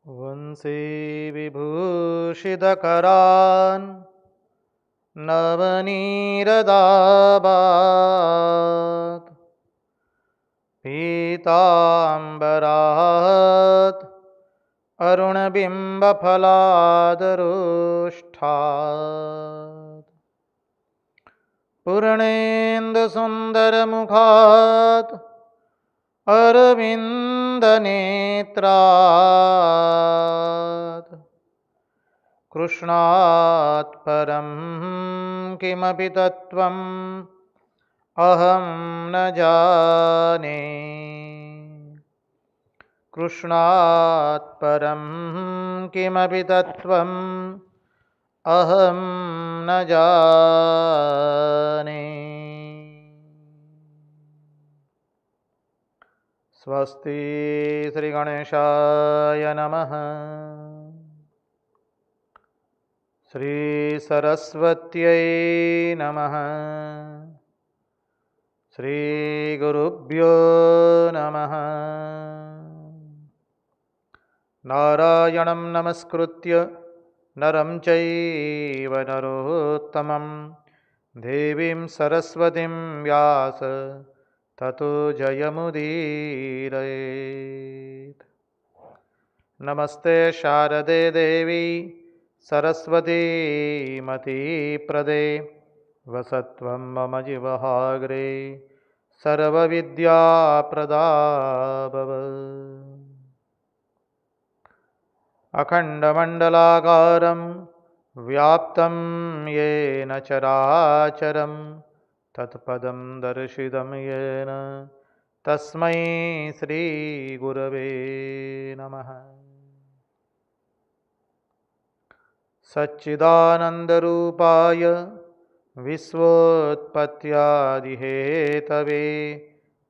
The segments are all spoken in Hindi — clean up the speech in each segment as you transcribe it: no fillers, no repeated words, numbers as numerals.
वंशी विभूषितकरान् नवनीरदाभात् पीताम्बरात् अरुणबिम्बफलादरोष्ठात् पूर्णेन्दुसुन्दरमुखात् अरविन्दनेत्रात् कृष्णात् परं किमपि तत्त्वम् अहं न जाने। कृष्णात् परं किमपि तत्त्वम् अहं न जाने। स्वस्ति श्रीगणेशाय नमः। श्रीसरस्वत्यै नमः। श्रीगुरुभ्यो नमः। नारायणं नमस्कृत्य नरं चैव नरोत्तमं देवीं सरस्वतीं व्यास ततो जयमुदीरयेत्। नमस्ते शारदे देवी सरस्वती मतिप्रदे वसत्वं मम जिह्वाग्रे सर्वविद्याप्रदा भव। अखण्डमण्डलाकारं व्याप्तं येन चराचरं तत्पदं दर्शितं येन तस्मै श्रीगुरवे नमः। सच्चिदानन्दरूपाय विश्वोत्पत्त्यादिहेतवे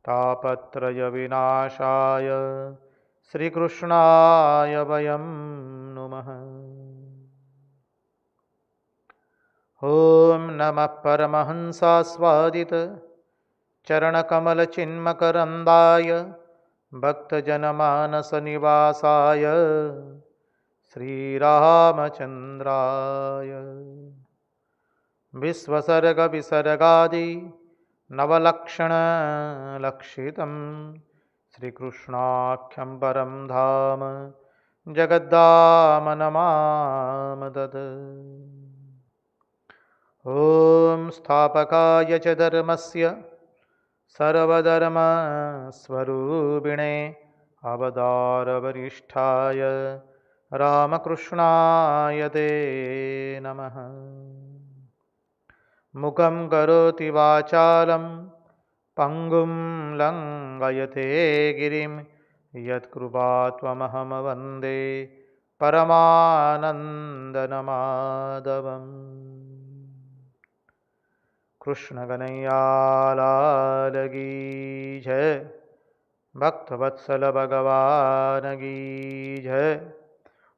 तापत्रयविनाशाय श्रीकृष्णाय वयं नुमः। ॐ नमः परमहंसास्वादित चरणकमलचिन्मकरन्दाय भक्तजनमानसनिवासाय श्रीरामचन्द्राय विश्वसर्गविसर्गादि नवलक्षणलक्षितं श्रीकृष्णाख्यं परं धाम जगद्धाम नमामदत्। ॐ स्थापकाय च धर्मस्य सर्वधर्मस्वरूपिणे अवतारवरिष्ठाय रामकृष्णाय ते नमः। मुखं करोति वाचालं पंगुं लंघयते गिरिं यत्कृपात्वमहं वन्दे परमानन्दमाधवम्। कृष्ण कन्हैया लाल की जय, भक्तवत्सल भगवान की जय,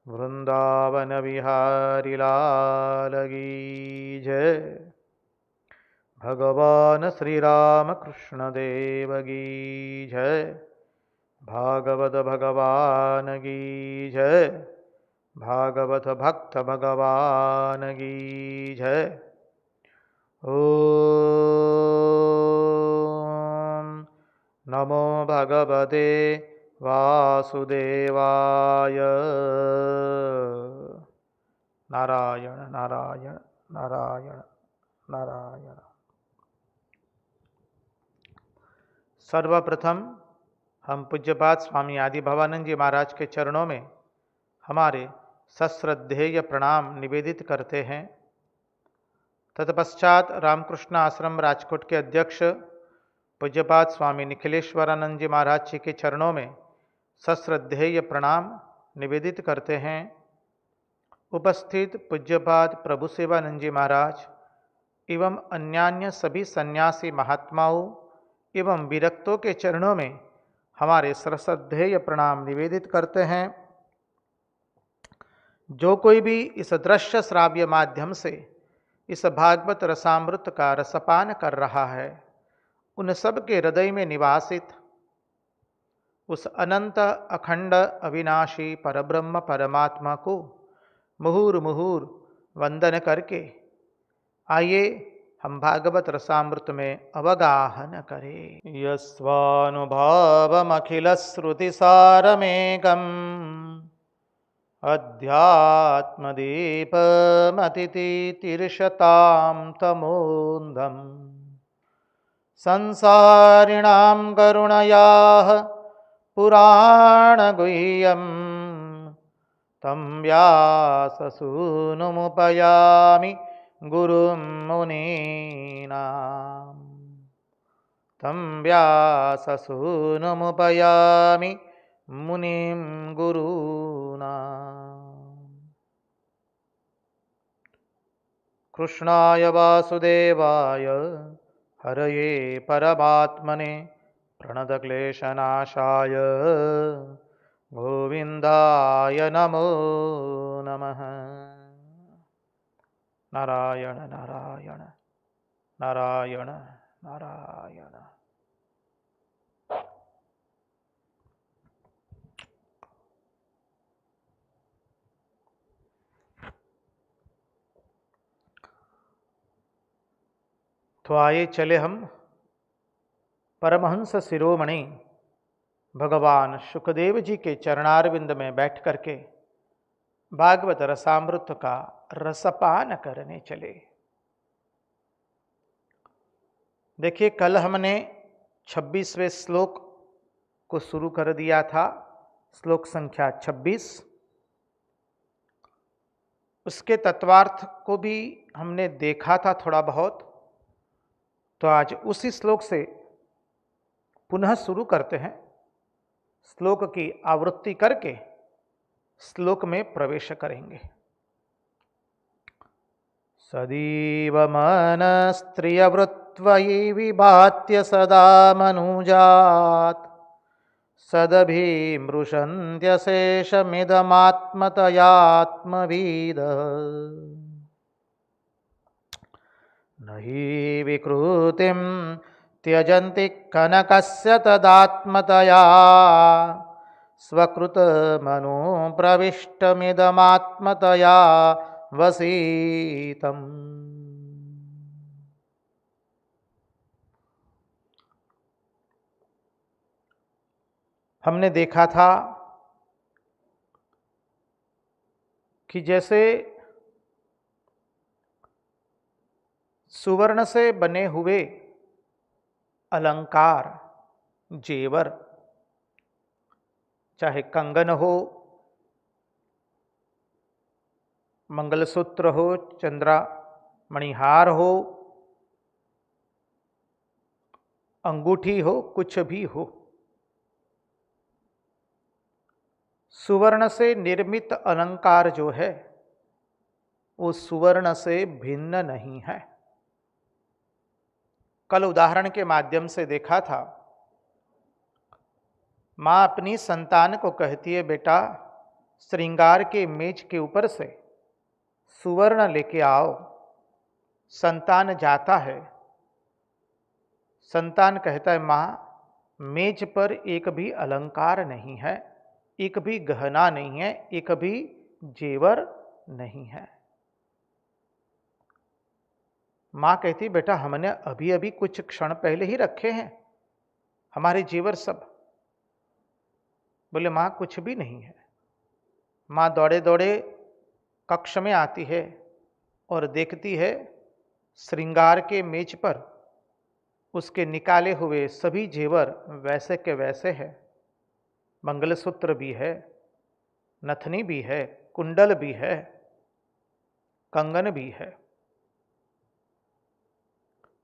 वृंदावन बिहारी लाल की जय, भगवान श्री राम कृष्ण देव की जय, भागवत भगवान की जय, भागवत भक्त भगवान की जय। ओम नमो भगवते वासुदेवाय। नारायण नारायण नारायण नारायण। सर्वप्रथम हम पूज्यपाद स्वामी आदि भवानंद जी महाराज के चरणों में हमारे सश्रद्धेय प्रणाम निवेदित करते हैं। तत्पश्चात रामकृष्ण आश्रम राजकोट के अध्यक्ष पूज्यपाद स्वामी निखिलेश्वरानंद जी महाराज जी के चरणों में सश्रद्धेय प्रणाम निवेदित करते हैं। उपस्थित पूज्यपाद प्रभु सेवानंद जी महाराज एवं अन्यान्य सभी सन्यासी महात्माओं एवं विरक्तों के चरणों में हमारे सश्रद्धेय प्रणाम निवेदित करते हैं। जो कोई भी इस दृश्य श्राव्य माध्यम से इस भागवत रसामृत का रसपान कर रहा है, उन सब के हृदय में निवासित उस अनंत अखंड अविनाशी परब्रह्म परमात्मा को मुहुर मुहुर वंदन करके आइए हम भागवत रसामृत में अवगाहन करें। यस्वानुभावमखिल श्रुति सारमेकम् अध्यात्मदीपमतितीर्षतां तमोन्धम् संसारिणां करुणयाः पुराणगुह्यम् तं व्याससूनुमुपयामि गुरुं मुनीनां तं व्याससूनुमुपयामि मुनिं गुरूणाम्। कृष्णाय वासुदेवाय हरये परमात्मने प्रणतक्लेशनाशाय गोविन्दाय नमो नमः। नारायण नारायण नारायण नारायण। तो आइए चले हम परमहंस शिरोमणि भगवान शुकदेव जी के चरणारविंद में बैठ करके भागवत रसामृत का रसपान करने चले। देखिए, कल हमने 26वें श्लोक को शुरू कर दिया था, श्लोक संख्या 26। उसके तत्वार्थ को भी हमने देखा था थोड़ा बहुत। तो आज उसी श्लोक से पुनः शुरू करते हैं। श्लोक की आवृत्ति करके श्लोक में प्रवेश करेंगे। सदैव मनस्त्रियवृत्त्वयि विभात्य सदा मनुजात् सदभिमृशन्त्यशेषमिदमात्मतयात्मविदः न हि विकृतिं त्यजन्ति कनकस्य तदात्मतया स्वकृतमनो प्रविष्टमिदमात्मतया वसीतम्। हमने देखा था कि जैसे सुवर्ण से बने हुए अलंकार, जेवर, चाहे कंगन हो, मंगलसूत्र हो, चंद्रा मणिहार हो, अंगूठी हो, कुछ भी हो, सुवर्ण से निर्मित अलंकार जो है वो सुवर्ण से भिन्न नहीं है। कल उदाहरण के माध्यम से देखा था, माँ अपनी संतान को कहती है, बेटा श्रृंगार के मेज के ऊपर से सुवर्ण लेके आओ। संतान जाता है, संतान कहता है, माँ मेज पर एक भी अलंकार नहीं है, एक भी गहना नहीं है, एक भी जेवर नहीं है। माँ कहती, बेटा हमने अभी अभी कुछ क्षण पहले ही रखे हैं हमारे जेवर सब। बोले, माँ कुछ भी नहीं है। माँ दौड़े दौड़े कक्ष में आती है और देखती है श्रृंगार के मेज पर उसके निकाले हुए सभी जेवर वैसे के वैसे है। मंगलसूत्र भी है, नथनी भी है, कुंडल भी है, कंगन भी है।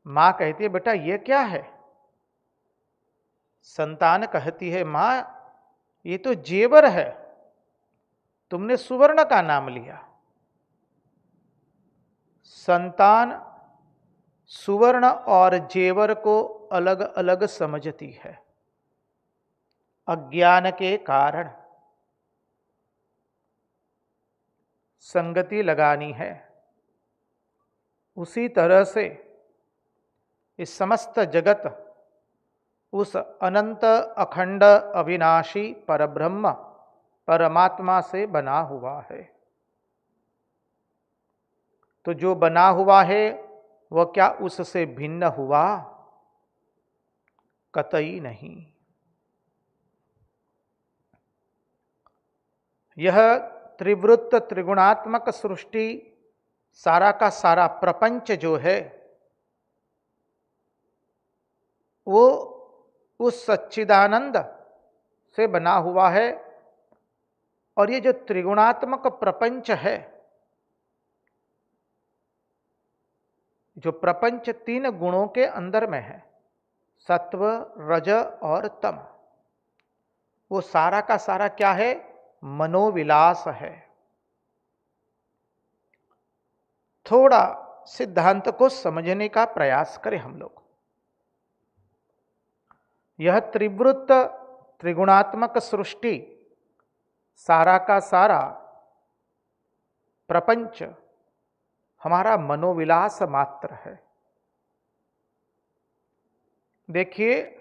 माँ कहती है, बेटा ये क्या है? संतान कहती है, माँ ये तो जेवर है, तुमने सुवर्ण का नाम लिया। संतान सुवर्ण और जेवर को अलग अलग समझती है अज्ञान के कारण। संगति लगानी है। उसी तरह से इस समस्त जगत उस अनंत अखंड अविनाशी परब्रह्म परमात्मा से बना हुआ है। तो जो बना हुआ है वह क्या उससे भिन्न हुआ? कतई नहीं। यह त्रिवृत्त त्रिगुणात्मक सृष्टि, सारा का सारा प्रपंच जो है वो उस सच्चिदानंद से बना हुआ है। और ये जो त्रिगुणात्मक प्रपंच है, जो प्रपंच तीन गुणों के अंदर में है, सत्व रज और तम, वो सारा का सारा क्या है? मनोविलास है। थोड़ा सिद्धांत को समझने का प्रयास करें हम लोग। यह त्रिवृत्त त्रिगुणात्मक सृष्टि, सारा का सारा प्रपंच हमारा मनोविलास मात्र है। देखिए,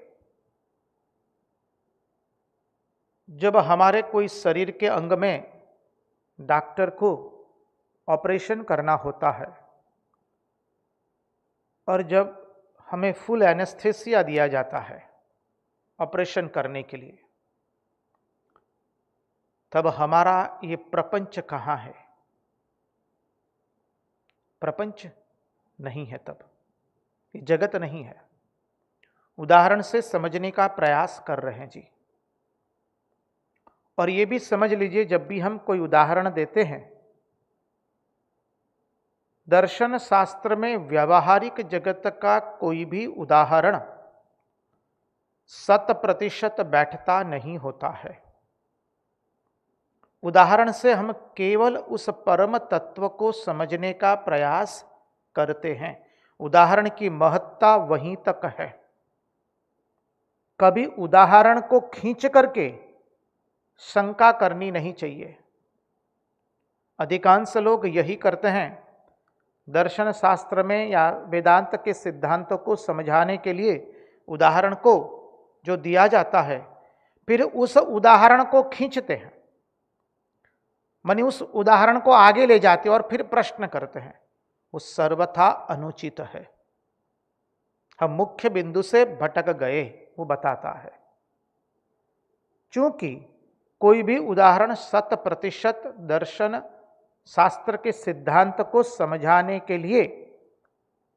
जब हमारे कोई शरीर के अंग में डॉक्टर को ऑपरेशन करना होता है और जब हमें फुल एनेस्थेसिया दिया जाता है ऑपरेशन करने के लिए, तब हमारा ये प्रपंच कहाँ है? प्रपंच नहीं है, तब ये जगत नहीं है। उदाहरण से समझने का प्रयास कर रहे हैं जी। और ये भी समझ लीजिए, जब भी हम कोई उदाहरण देते हैं, दर्शन शास्त्र में व्यावहारिक जगत का कोई भी उदाहरण 100% बैठता नहीं होता है। उदाहरण से हम केवल उस परम तत्व को समझने का प्रयास करते हैं। उदाहरण की महत्ता वहीं तक है। कभी उदाहरण को खींच करके शंका करनी नहीं चाहिए। अधिकांश लोग यही करते हैं। दर्शन शास्त्र में या वेदांत के सिद्धांतों को समझाने के लिए उदाहरण को जो दिया जाता है, फिर उस उदाहरण को खींचते हैं, माने उस उदाहरण को आगे ले जाते और फिर प्रश्न करते हैं। वो सर्वथा अनुचित है। हम मुख्य बिंदु से भटक गए, वो बताता है। चूंकि कोई भी उदाहरण 100% दर्शन शास्त्र के सिद्धांत को समझाने के लिए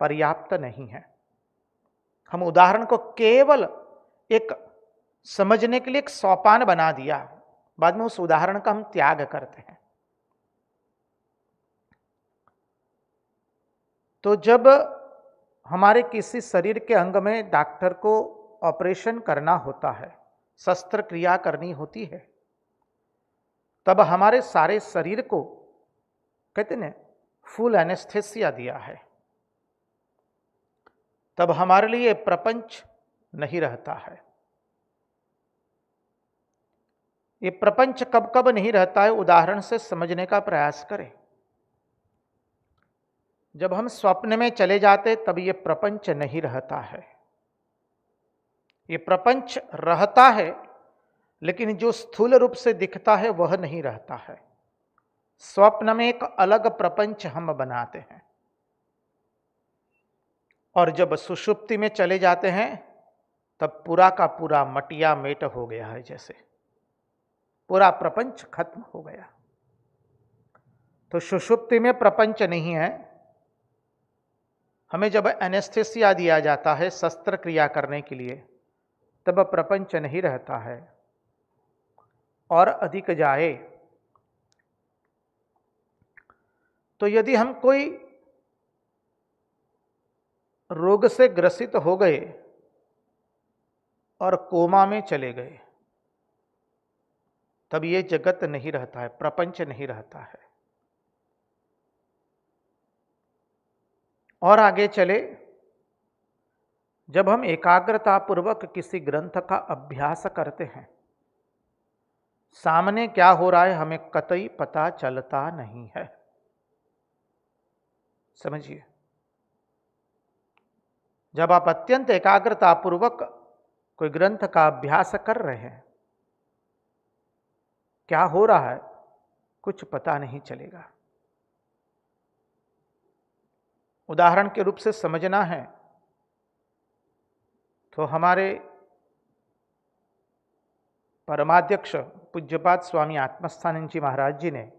पर्याप्त नहीं है। हम उदाहरण को केवल एक समझने के लिए एक सोपान बना दिया, बाद में उस उदाहरण का हम त्याग करते हैं। तो जब हमारे किसी शरीर के अंग में डॉक्टर को ऑपरेशन करना होता है, शस्त्रक्रिया करनी होती है, तब हमारे सारे शरीर को कहते हैं फुल एनेस्थेसिया दिया है। तब हमारे लिए प्रपंच नहीं रहता है। ये प्रपंच कब कब नहीं रहता है, उदाहरण से समझने का प्रयास करें। जब हम स्वप्न में चले जाते तब ये प्रपंच नहीं रहता है। ये प्रपंच रहता है, लेकिन जो स्थूल रूप से दिखता है वह नहीं रहता है। स्वप्न में एक अलग प्रपंच हम बनाते हैं, और जब सुषुप्ति में चले जाते हैं तब पूरा का पूरा मटिया मेट हो गया है, जैसे पूरा प्रपंच खत्म हो गया। तो सुषुप्ति में प्रपंच नहीं है। हमें जब एनेस्थेसिया दिया जाता है शस्त्रक्रिया करने के लिए, तब प्रपंच नहीं रहता है। और अधिक जाए तो यदि हम कोई रोग से ग्रसित हो गए और कोमा में चले गए, तब ये जगत नहीं रहता है, प्रपंच नहीं रहता है। और आगे चले, जब हम एकाग्रता पूर्वक किसी ग्रंथ का अभ्यास करते हैं, सामने क्या हो रहा है हमें कतई पता चलता नहीं है। समझिए, जब आप अत्यंत एकाग्रता पूर्वक कोई ग्रंथ का अभ्यास कर रहे हैं, क्या हो रहा है कुछ पता नहीं चलेगा। उदाहरण के रूप से समझना है तो हमारे परमाध्यक्ष पूज्यपाद स्वामी आत्मस्थानंद जी महाराज जी ने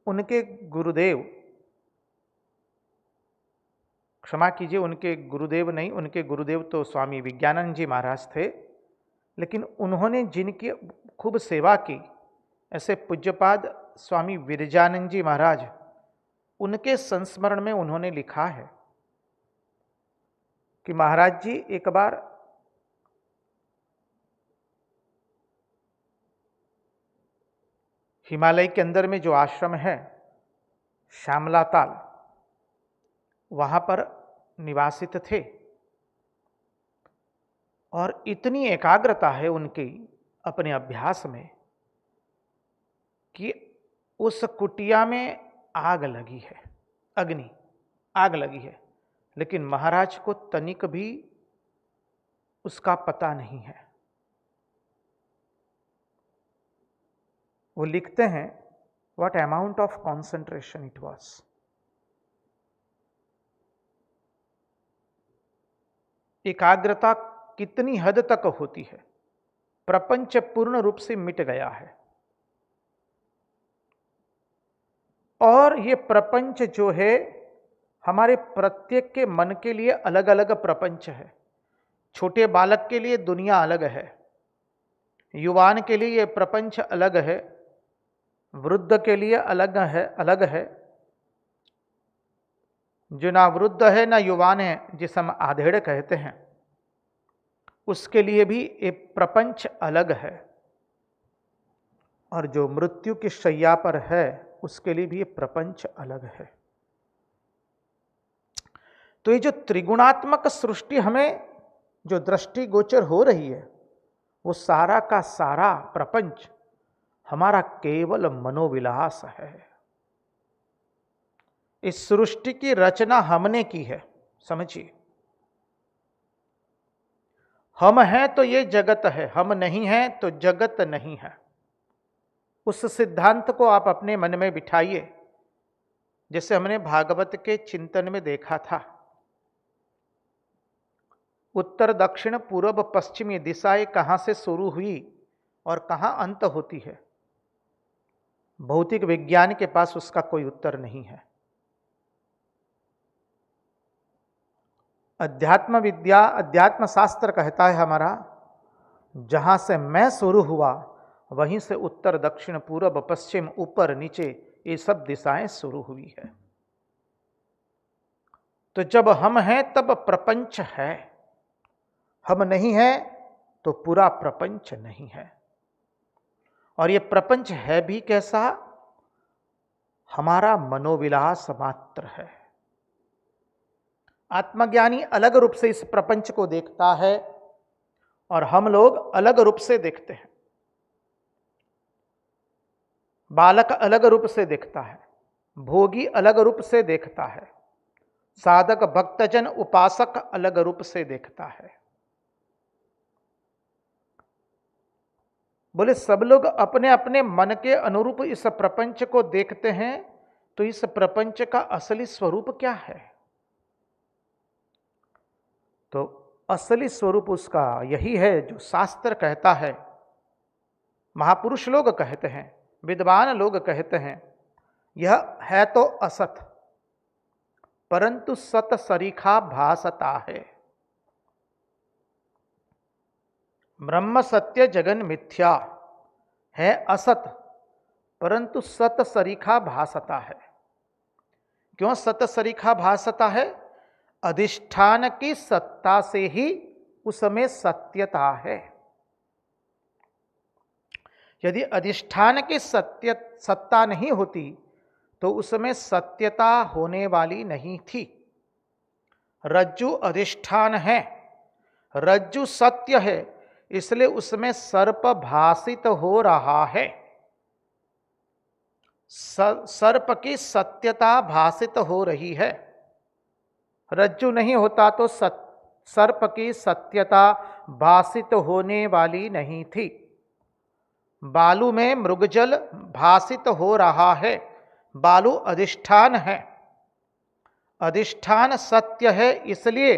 उनके गुरुदेव, क्षमा कीजिए उनके गुरुदेव नहीं, उनके गुरुदेव तो स्वामी विज्ञानंद जी महाराज थे, लेकिन उन्होंने जिनकी खूब सेवा की, ऐसे पूज्यपाद स्वामी विरजानंद जी महाराज, उनके संस्मरण में उन्होंने लिखा है कि महाराज जी एक बार हिमालय के अंदर में जो आश्रम है श्यामलाताल, वहां पर निवासित थे और इतनी एकाग्रता है उनकी अपने अभ्यास में कि उस कुटिया में आग लगी है, अग्नि आग लगी है, लेकिन महाराज को तनिक भी उसका पता नहीं है। वो लिखते हैं what amount of concentration it was. एकाग्रता कितनी हद तक होती है, प्रपंच पूर्ण रूप से मिट गया है। और ये प्रपंच जो है हमारे प्रत्येक के मन के लिए अलग अलग प्रपंच है। छोटे बालक के लिए दुनिया अलग है, युवान के लिए ये प्रपंच अलग है, वृद्ध के लिए अलग है, जो ना वृद्ध है ना युवान है, जिसे हम आधेड़ कहते हैं, उसके लिए भी एक प्रपंच अलग है। और जो मृत्यु की शैया पर है उसके लिए भी ये प्रपंच अलग है। तो ये जो त्रिगुणात्मक सृष्टि हमें जो दृष्टिगोचर हो रही है, वो सारा का सारा प्रपंच हमारा केवल मनोविलास है। इस सृष्टि की रचना हमने की है, समझिए। हम हैं तो ये जगत है, हम नहीं हैं तो जगत नहीं है। उस सिद्धांत को आप अपने मन में बिठाइए, जैसे हमने भागवत के चिंतन में देखा था। उत्तर दक्षिण पूर्व पश्चिम ये दिशाएं कहां से शुरू हुई और कहां अंत होती है, भौतिक विज्ञान के पास उसका कोई उत्तर नहीं है। अध्यात्म विद्या, अध्यात्म शास्त्र कहता है हमारा, जहां से मैं शुरू हुआ वहीं से उत्तर दक्षिण पूर्व पश्चिम ऊपर नीचे ये सब दिशाएं शुरू हुई है। तो जब हम हैं तब प्रपंच है, हम नहीं हैं तो पूरा प्रपंच नहीं है। और ये प्रपंच है भी कैसा? हमारा मनोविलास मात्र है। आत्मज्ञानी अलग रूप से इस प्रपंच को देखता है और हम लोग अलग रूप से देखते हैं। बालक अलग रूप से देखता है, भोगी अलग रूप से देखता है, साधक भक्तजन उपासक अलग रूप से देखता है। बोले सब लोग अपने अपने मन के अनुरूप इस प्रपंच को देखते हैं, तो इस प्रपंच का असली स्वरूप क्या है? तो असली स्वरूप उसका यही है जो शास्त्र कहता है, महापुरुष लोग कहते हैं, विद्वान लोग कहते हैं। यह है तो असत, परंतु सत सरीखा भासता है। ब्रह्म सत्य जगन मिथ्या है असत, परंतु सत सरीखा भासता है। क्यों सत सरीखा भासता है? अधिष्ठान की सत्ता से ही उसमें सत्यता है। यदि अधिष्ठान की सत्ता नहीं होती तो उसमें सत्यता होने वाली नहीं थी। रज्जु अधिष्ठान है, रज्जु सत्य है, इसलिए उसमें सर्प भासित हो रहा है। सर्प की सत्यता भासित हो रही है। रज्जु नहीं होता तो सर्प की सत्यता भासित होने वाली नहीं थी। बालू में मृगजल भासित हो रहा है, बालू अधिष्ठान है, अधिष्ठान सत्य है, इसलिए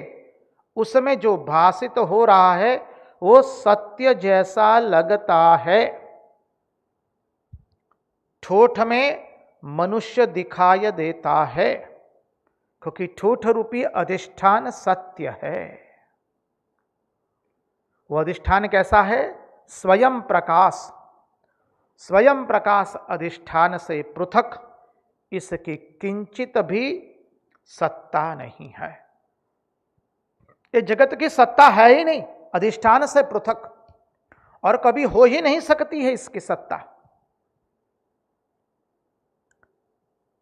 उसमें जो भासित हो रहा है वो सत्य जैसा लगता है। ठोठ में मनुष्य दिखाई देता है, क्योंकि ठोठ रूपी अधिष्ठान सत्य है। वो अधिष्ठान कैसा है? स्वयं प्रकाश। स्वयं प्रकाश अधिष्ठान से पृथक इसकी किंचित भी सत्ता नहीं है। ये जगत की सत्ता है ही नहीं, अधिष्ठान से पृथक, और कभी हो ही नहीं सकती है इसकी सत्ता।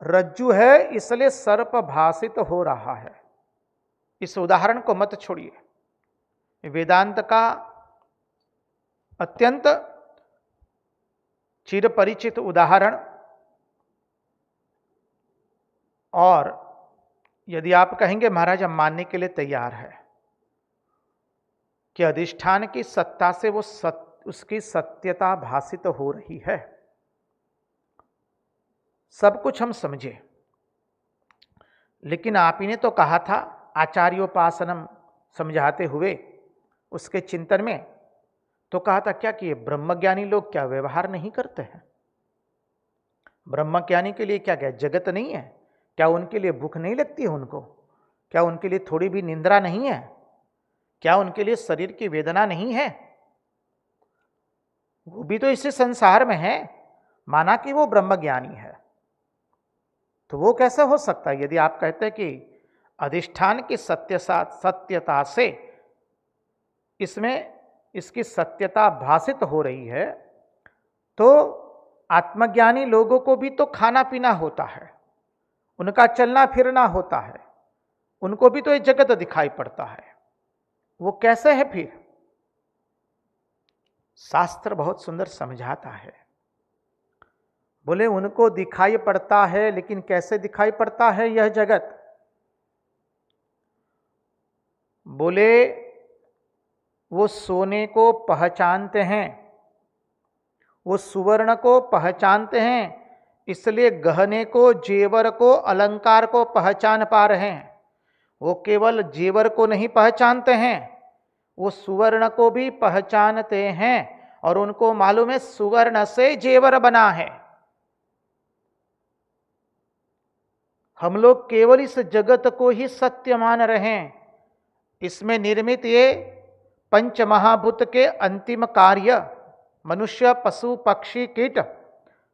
रज्जु है इसलिए सर्प भासित हो रहा है। इस उदाहरण को मत छोड़िए। वेदांत का अत्यंत चिरपरिचित उदाहरण, और यदि आप कहेंगे महाराज हम मानने के लिए तैयार है कि अधिष्ठान की सत्ता से वो उसकी सत्यता भासित हो रही है, सब कुछ हम समझे। लेकिन आप ही ने तो कहा था आचार्योपासनम समझाते हुए उसके चिंतन में, तो कहा था क्या कि ये ब्रह्मज्ञानी लोग क्या व्यवहार नहीं करते हैं? ब्रह्मज्ञानी के लिए क्या क्या जगत नहीं है? क्या उनके लिए भूख नहीं लगती है उनको? क्या उनके लिए थोड़ी भी निंद्रा नहीं है? क्या उनके लिए शरीर की वेदना नहीं है? वो भी तो इसी संसार में है, माना कि वो ब्रह्मज्ञानी है। तो वो कैसे हो सकता है? यदि आप कहते हैं कि अधिष्ठान की सत्यता से इसमें इसकी सत्यता भासित हो रही है, तो आत्मज्ञानी लोगों को भी तो खाना पीना होता है, उनका चलना फिरना होता है, उनको भी तो ये जगत दिखाई पड़ता है। वो कैसे है फिर? शास्त्र बहुत सुंदर समझाता है। बोले उनको दिखाई पड़ता है, लेकिन कैसे दिखाई पड़ता है यह जगत? बोले वो सोने को पहचानते हैं, वो सुवर्ण को पहचानते हैं, इसलिए गहने को, जेवर को, अलंकार को पहचान पा रहे हैं। वो केवल जेवर को नहीं पहचानते हैं, वो सुवर्ण को भी पहचानते हैं, और उनको मालूम है सुवर्ण से जेवर बना है। हम लोग केवल इस जगत को ही सत्य मान रहे हैं। इसमें निर्मित ये पंच महाभूत के अंतिम कार्य, मनुष्य, पशु, पक्षी, कीट,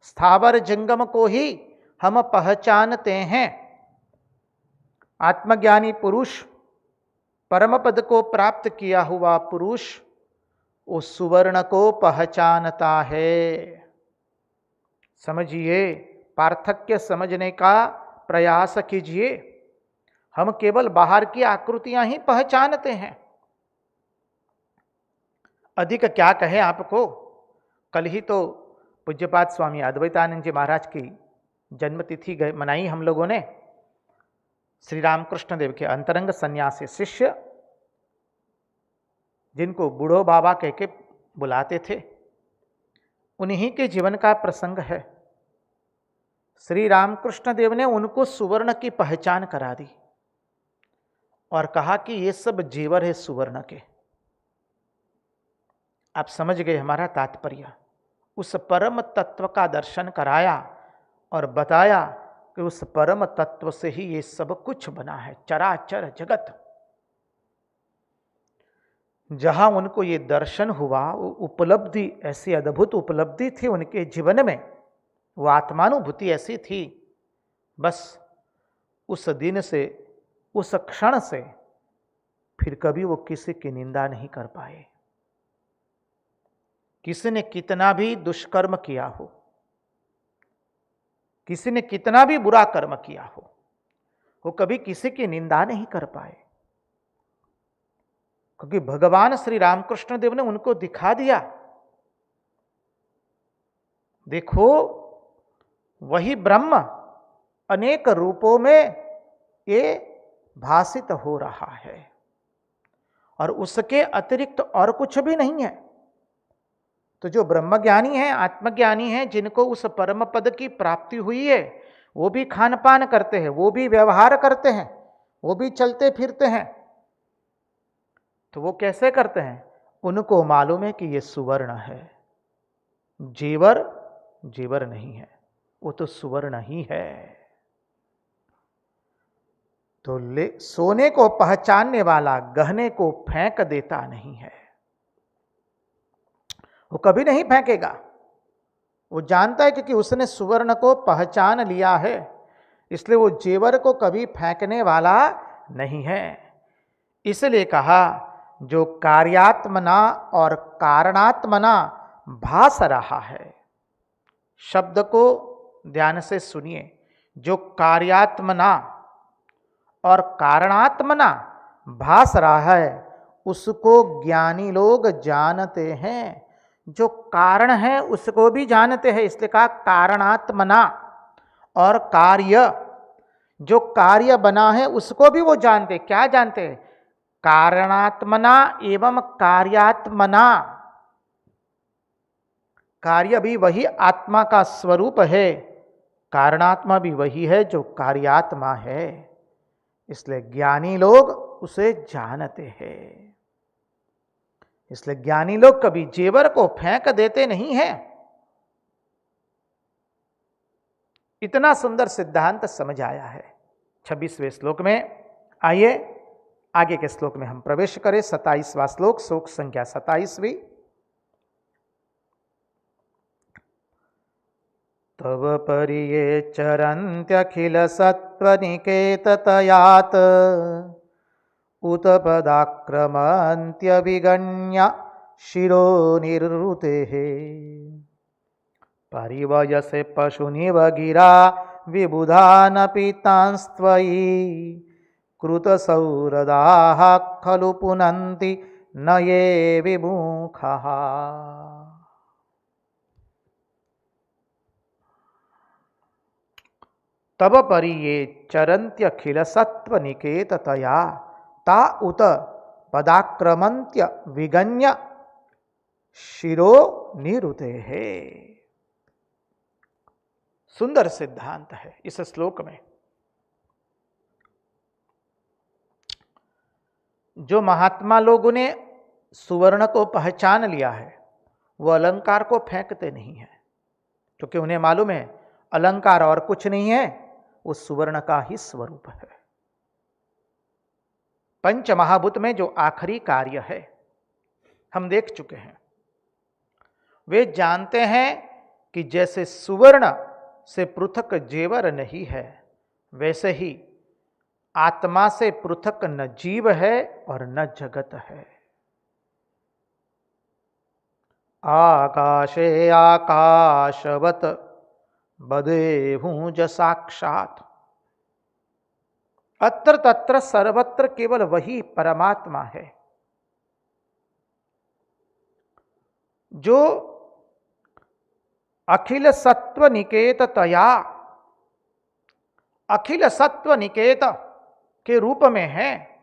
स्थावर जंगम को ही हम पहचानते हैं। आत्मज्ञानी पुरुष, परम पद को प्राप्त किया हुआ पुरुष, उस सुवर्ण को पहचानता है। समझिए, पार्थक्य समझने का प्रयास कीजिए। हम केवल बाहर की आकृतियां ही पहचानते हैं। अधिक क्या कहे आपको। कल ही तो पूज्यपाद स्वामी अद्वैतानंद जी महाराज की जन्मतिथि मनाई हम लोगों ने। श्री रामकृष्ण देव के अंतरंग सन्यासी शिष्य, जिनको बूढ़ो बाबा कह के बुलाते थे, उन्हीं के जीवन का प्रसंग है। श्री रामकृष्ण देव ने उनको सुवर्ण की पहचान करा दी और कहा कि ये सब जेवर है सुवर्ण के। आप समझ गए हमारा तात्पर्य। उस परम तत्व का दर्शन कराया और बताया कि उस परम तत्व से ही ये सब कुछ बना है, चराचर जगत। जहां उनको ये दर्शन हुआ, वो उपलब्धि ऐसी अद्भुत उपलब्धि थी उनके जीवन में, वो आत्मानुभूति ऐसी थी, बस उस दिन से, उस क्षण से फिर कभी वो किसी की निंदा नहीं कर पाए। किसी ने कितना भी दुष्कर्म किया हो, किसी ने कितना भी बुरा कर्म किया हो, वो कभी किसी की निंदा नहीं कर पाए, क्योंकि भगवान श्री रामकृष्ण देव ने उनको दिखा दिया। देखो, वही ब्रह्म अनेक रूपों में ये भासित हो रहा है। और उसके अतिरिक्त और कुछ भी नहीं है। तो जो ब्रह्मज्ञानी है, आत्मज्ञानी है, जिनको उस परम पद की प्राप्ति हुई है, वो भी खान पान करते हैं, वो भी व्यवहार करते हैं, वो भी चलते फिरते हैं। तो वो कैसे करते हैं? उनको मालूम है कि ये सुवर्ण है, जेवर जेवर नहीं है, वो तो सुवर्ण ही है। तो सोने को पहचानने वाला गहने को फेंक देता नहीं है, वो कभी नहीं फेंकेगा। वो जानता है क्योंकि उसने सुवर्ण को पहचान लिया है, इसलिए वो जेवर को कभी फेंकने वाला नहीं है। इसलिए कहा जो कार्यात्मना और कारणात्मना भास रहा है। शब्द को ध्यान से सुनिए। जो कार्यात्मना और कारणात्मना भास रहा है उसको ज्ञानी लोग जानते हैं। जो कारण है उसको भी जानते हैं, इसलिए कहा कारणात्मना। और कार्य, जो कार्य बना है उसको भी वो जानते। क्या जानते हैं? कारणात्मना एवं कार्यात्मना। कार्य भी वही आत्मा का स्वरूप है, कारणात्मा भी वही है जो कार्यात्मा है। इसलिए ज्ञानी लोग उसे जानते हैं। इसलिए ज्ञानी लोग कभी जेवर को फेंक देते नहीं हैं। इतना सुंदर सिद्धांत समझ आया है 26वें श्लोक में। आइए आगे के श्लोक में हम प्रवेश करें। 27वां श्लोक, श्लोक संख्या 27वीं। तव परिये चरन्त्यखिल सत्त्वनिकेततयात् उत पदाक्रमन्त्यभिगण्य शिरो निरुतेः। परिवयसे पशुनिव गिरा विबुधानपि तांस्त्वयि कृतसौरदाः खलु पुनन्ति न ये विमुखः। तब परिये चरन्त्यखिल सत्त्वनिकेततया ता उत पदाक्रमन्त्य विगण्य शिरो निरुतेः। सुंदर सिद्धांत है इस श्लोक में। जो महात्मा लोगों ने सुवर्ण को पहचान लिया है वो अलंकार को फेंकते नहीं है, क्योंकि उन्हें मालूम है अलंकार और कुछ नहीं है, वो सुवर्ण का ही स्वरूप है। पंच महाभूत में जो आखिरी कार्य है हम देख चुके हैं। वे जानते हैं कि जैसे सुवर्ण से पृथक जेवर नहीं है, वैसे ही आत्मा से पृथक न जीव है और न जगत है। आकाशे आकाशवत बदेहूं ज साक्षात। अत्र तत्र सर्वत्र केवल वही परमात्मा है जो अखिल सत्व निकेततया, अखिल सत्व निकेत के रूप में है,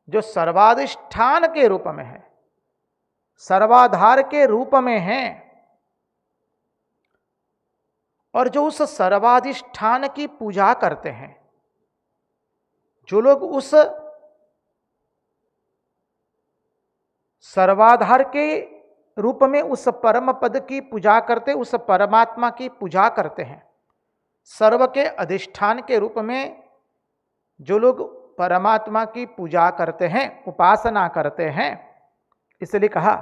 जो सर्वाधिष्ठान के रूप में है, सर्वाधार के रूप में है, और जो उस सर्वाधिष्ठान की पूजा करते हैं। जो लोग उस सर्वाधार के रूप में उस परम पद की पूजा करते, उस परमात्मा की पूजा करते हैं, सर्व के अधिष्ठान के रूप में जो लोग परमात्मा की पूजा करते हैं, उपासना करते हैं, इसलिए कहा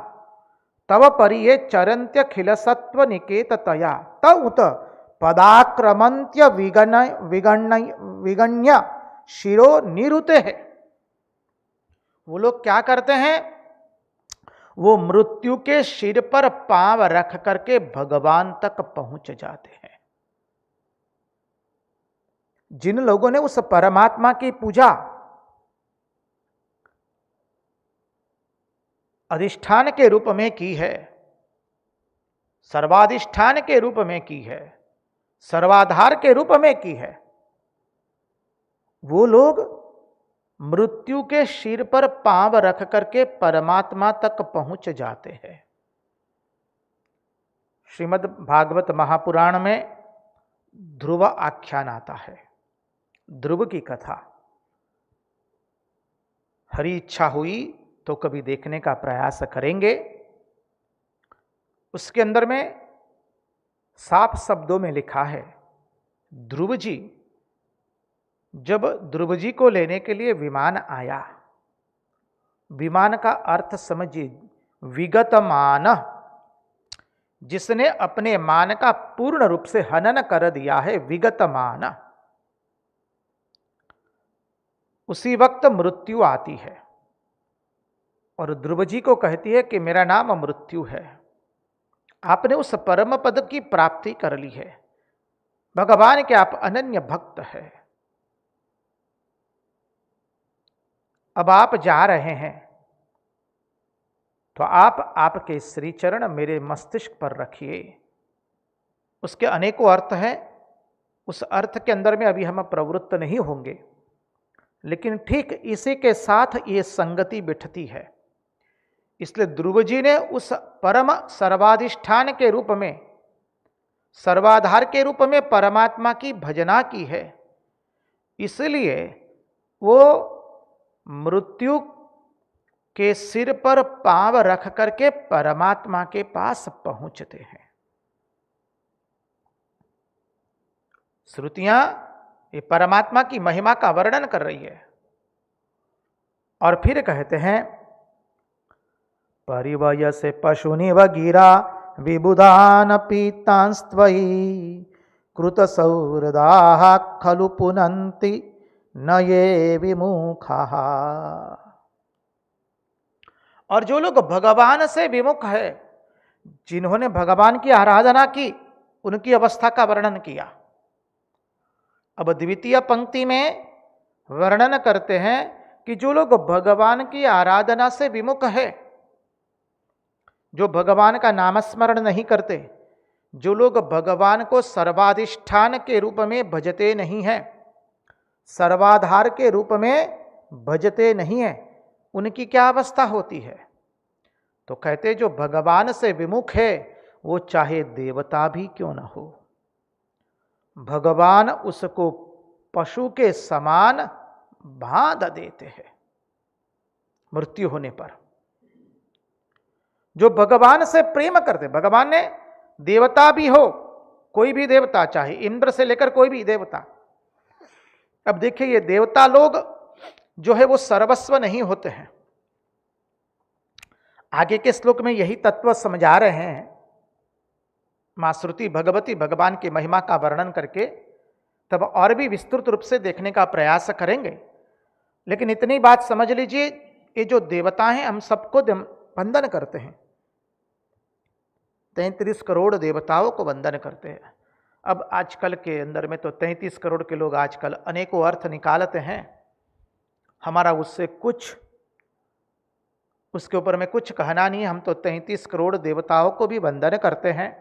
तव परिये चरन्त्य खिल सत्व निकेततया त उत पदाक्रमन्त्य विगण्य शिरो निरुते है। वो लोग क्या करते हैं? वो मृत्यु के सिर पर पांव रख करके भगवान तक पहुंच जाते हैं। जिन लोगों ने उस परमात्मा की पूजा अधिष्ठान के रूप में की है, सर्वाधिष्ठान के रूप में की है, सर्वाधार के रूप में की है, वो लोग मृत्यु के सिर पर पांव रख करके परमात्मा तक पहुंच जाते हैं। श्रीमद् भागवत महापुराण में ध्रुव आख्यान आता है, ध्रुव की कथा। हरी इच्छा हुई तो कभी देखने का प्रयास करेंगे। उसके अंदर में साफ शब्दों में लिखा है, ध्रुव जी, जब ध्रुव जी को लेने के लिए विमान आया, विमान का अर्थ समझिए विगत मान, जिसने अपने मान का पूर्ण रूप से हनन कर दिया है, विगत मान। उसी वक्त मृत्यु आती है और ध्रुव जी को कहती है कि मेरा नाम मृत्यु है, आपने उस परम पद की प्राप्ति कर ली है, भगवान के आप अनन्य भक्त हैं, अब आप जा रहे हैं तो आप आपके श्री चरण मेरे मस्तिष्क पर रखिए। उसके अनेकों अर्थ हैं, उस अर्थ के अंदर में अभी हम प्रवृत्त नहीं होंगे, लेकिन ठीक इसी के साथ ये संगति बिठती है। इसलिए ध्रुव जी ने उस परम सर्वाधिष्ठान के रूप में, सर्वाधार के रूप में परमात्मा की भजना की है। इसलिए वो मृत्यु के सिर पर पांव रख करके परमात्मा के पास पहुंचते हैं। श्रुतियां ये परमात्मा की महिमा का वर्णन कर रही है और फिर कहते हैं, परिवय से पशुनिव गिरा विबुधान पीतांस्त्वयि कृत सौहृदाः खलु पुनन्ति न ये विमुखाः। और जो लोग भगवान से विमुख है, जिन्होंने भगवान की आराधना की, उनकी अवस्था का वर्णन किया। अब द्वितीय पंक्ति में वर्णन करते हैं कि जो लोग भगवान की आराधना से विमुख है, जो भगवान का नामस्मरण नहीं करते, जो लोग भगवान को सर्वाधिष्ठान के रूप में भजते नहीं हैं, सर्वाधार के रूप में भजते नहीं हैं, उनकी क्या अवस्था होती है? तो कहते जो भगवान से विमुख है वो चाहे देवता भी क्यों न हो, भगवान उसको पशु के समान बांध देते हैं मृत्यु होने पर। जो भगवान से प्रेम करते, भगवान ने देवता भी हो, कोई भी देवता, चाहे इंद्र से लेकर कोई भी देवता। अब देखिए ये देवता लोग जो है वो सर्वस्व नहीं होते हैं। आगे के श्लोक में यही तत्व समझा रहे हैं मां श्रुति भगवती, भगवान की महिमा का वर्णन करके तब और भी विस्तृत रूप से देखने का प्रयास करेंगे। लेकिन इतनी बात समझ लीजिए, ये जो देवता हैं हम सबको वंदन करते हैं, 33 करोड़ देवताओं को वंदन करते हैं। अब आजकल के अंदर में तो 33 करोड़ के लोग आजकल अनेकों अर्थ निकालते हैं, हमारा उससे कुछ, उसके ऊपर में कुछ कहना नहीं। हम तो 33 करोड़ देवताओं को भी वंदन करते हैं,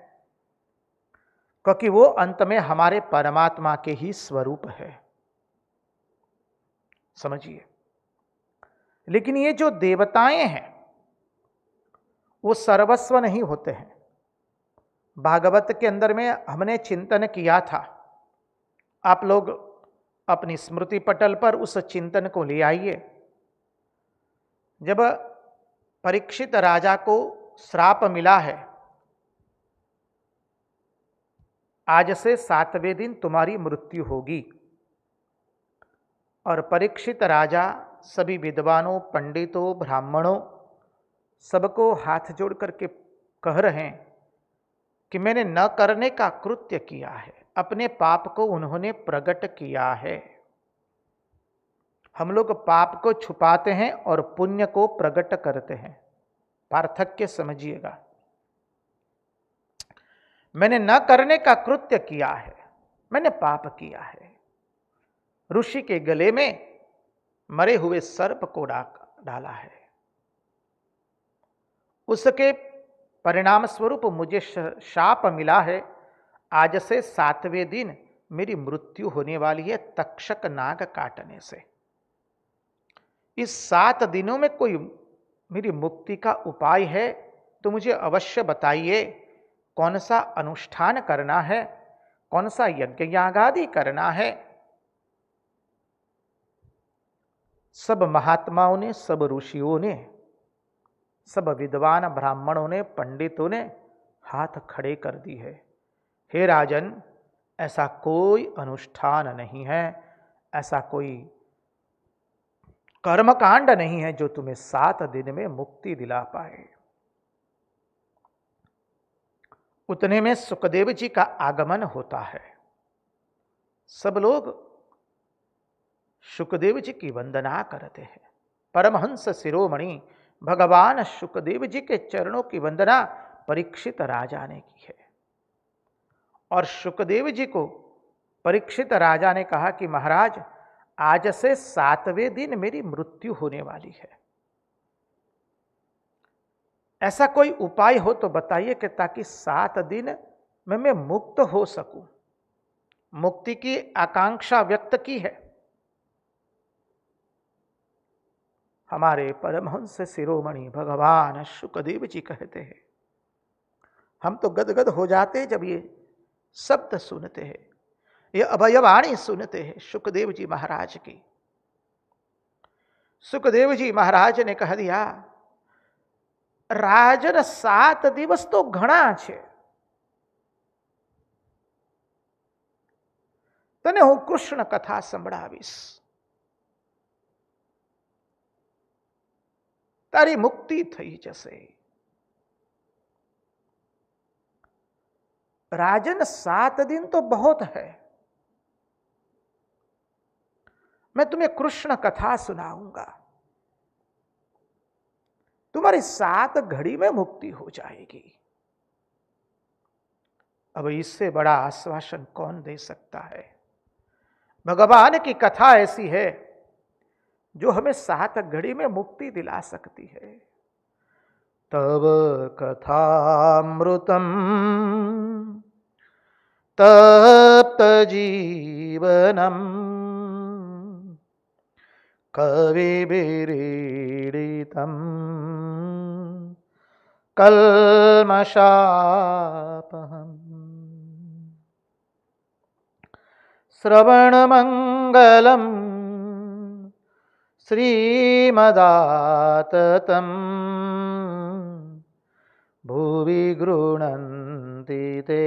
क्योंकि वो अंत में हमारे परमात्मा के ही स्वरूप है, समझिए। लेकिन ये जो देवताएं हैं वो सर्वस्व नहीं होते हैं। भागवत के अंदर में हमने चिंतन किया था, आप लोग अपनी स्मृति पटल पर उस चिंतन को ले आइए। जब परीक्षित राजा को श्राप मिला है, आज से 7वें दिन तुम्हारी मृत्यु होगी, और परीक्षित राजा सभी विद्वानों, पंडितों, ब्राह्मणों सबको हाथ जोड़ करके कह रहे हैं कि मैंने न करने का कृत्य किया है, अपने पाप को उन्होंने प्रकट किया है। हम लोग पाप को छुपाते हैं और पुण्य को प्रकट करते हैं, पार्थक्य समझिएगा। मैंने न करने का कृत्य किया है, मैंने पाप किया है। ऋषि के गले में मरे हुए सर्प को डाला है, उसके परिणाम स्वरूप मुझे शाप मिला है। आज से 7वें दिन मेरी मृत्यु होने वाली है तक्षक नाग काटने से। इस 7 दिनों में कोई मेरी मुक्ति का उपाय है तो मुझे अवश्य बताइए। कौन सा अनुष्ठान करना है, कौन सा यज्ञ यागादि करना है। सब महात्माओं ने, सब ऋषियों ने, सब विद्वान ब्राह्मणों ने, पंडितों ने हाथ खड़े कर दी है। हे राजन, ऐसा कोई अनुष्ठान नहीं है, ऐसा कोई कर्मकांड नहीं है जो तुम्हें 7 दिन में मुक्ति दिला पाए। उतने में सुखदेव जी का आगमन होता है। सब लोग सुखदेव जी की वंदना करते हैं। परमहंस शिरोमणि भगवान सुखदेव जी के चरणों की वंदना परीक्षित राजा ने की है। और सुखदेव जी को परीक्षित राजा ने कहा कि महाराज, आज से 7वें दिन मेरी मृत्यु होने वाली है। ऐसा कोई उपाय हो तो बताइए कि ताकि 7 दिन में मैं मुक्त हो सकूं। मुक्ति की आकांक्षा व्यक्त की है। हमारे परमहंस शिरोमणि भगवान सुखदेव जी कहते हैं, हम तो गदगद हो जाते हैं जब ये शब्द सुनते हैं, ये अभयवाणी सुनते हैं सुखदेव जी महाराज की। सुखदेव जी महाराज ने कह दिया, રાજન 7 દિવસ તો ઘણા છે, તને હું કૃષ્ણ કથા સંભળાવીશ, તારી મુક્તિ થઈ જશે। राजन 7 दिन तो बहुत है, मैं तुम्हें कृष्ण कथा सुनाऊंगा, तुम्हारी 7 घड़ी में मुक्ति हो जाएगी। अब इससे बड़ा आश्वासन कौन दे सकता है। भगवान की कथा ऐसी है जो हमें 7 घड़ी में मुक्ति दिला सकती है। तब कथामृतम तप्त जीवनम कविभिरीडितम् कल्मषापहम् श्रवणमंगलम् श्रीमदाततम् भुवि गृह्णन्ति ते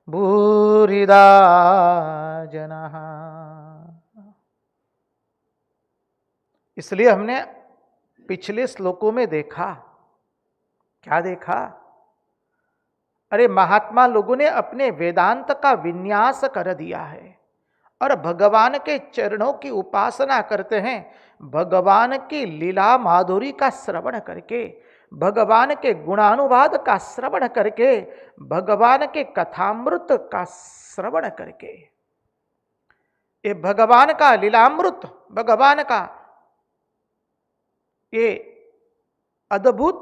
भूरिदा जनाः। इसलिए हमने पिछले श्लोकों में देखा, क्या देखा? अरे महात्मा लोगों ने अपने वेदांत का विन्यास कर दिया है और भगवान के चरणों की उपासना करते हैं। भगवान की लीला माधुरी का श्रवण करके, भगवान के गुणानुवाद का श्रवण करके, भगवान के कथामृत का श्रवण करके, ये भगवान का लीलामृत, भगवान का ये अद्भुत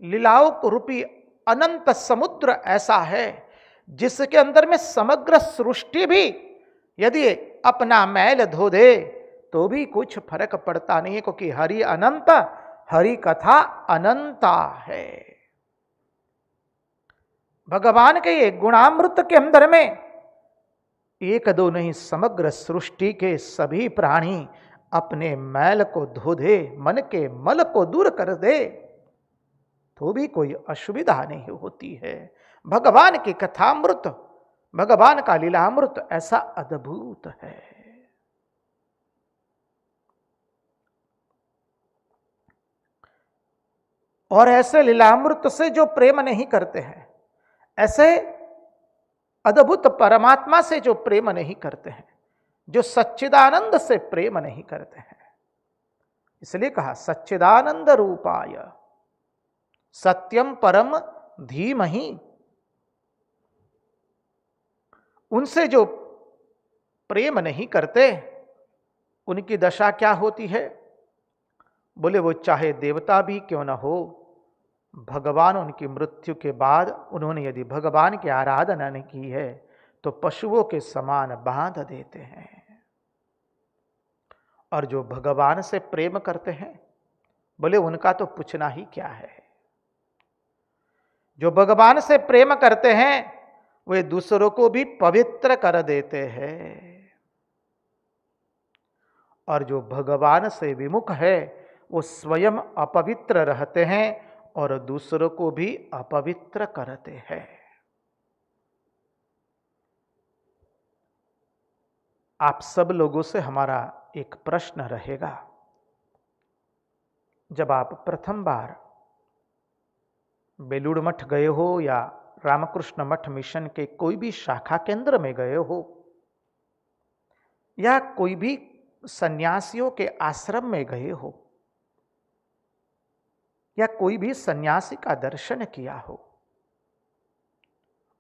लीलाओं रूपी अनंत समुद्र ऐसा है जिसके अंदर में समग्र सृष्टि भी यदि अपना मैल धो दे तो भी कुछ फर्क पड़ता नहीं है, क्योंकि हरि अनंत, हरि कथा अनंता है। भगवान के ये गुणामृत के अंदर में एक दो नहीं, समग्र सृष्टि के सभी प्राणी अपने मैल को धो दे, मन के मल को दूर कर दे तो भी कोई असुविधा नहीं होती है। भगवान की कथामृत, भगवान का लीलामृत ऐसा अद्भुत है। और ऐसे लीलामृत से जो प्रेम नहीं करते हैं, ऐसे अद्भुत परमात्मा से जो प्रेम नहीं करते हैं, जो सच्चिदानंद से प्रेम नहीं करते हैं, इसलिए कहा सच्चिदानंद रूपाय सत्यम परम धीमहि। उनसे जो प्रेम नहीं करते उनकी दशा क्या होती है? बोले वो चाहे देवता भी क्यों न हो, भगवान उनकी मृत्यु के बाद उन्होंने यदि भगवान की आराधना नहीं की है तो पशुओं के समान बांध देते हैं। और जो भगवान से प्रेम करते हैं, बोले उनका तो पूछना ही क्या है। जो भगवान से प्रेम करते हैं वे दूसरों को भी पवित्र कर देते हैं, और जो भगवान से विमुख है वो स्वयं अपवित्र रहते हैं और दूसरों को भी अपवित्र करते हैं। आप सब लोगों से हमारा एक प्रश्न रहेगा, जब आप प्रथम बार बेलूड़ मठ गए हो या रामकृष्ण मठ मिशन के कोई भी शाखा केंद्र में गए हो या कोई भी सन्यासियों के आश्रम में गए हो या कोई भी सन्यासी का दर्शन किया हो,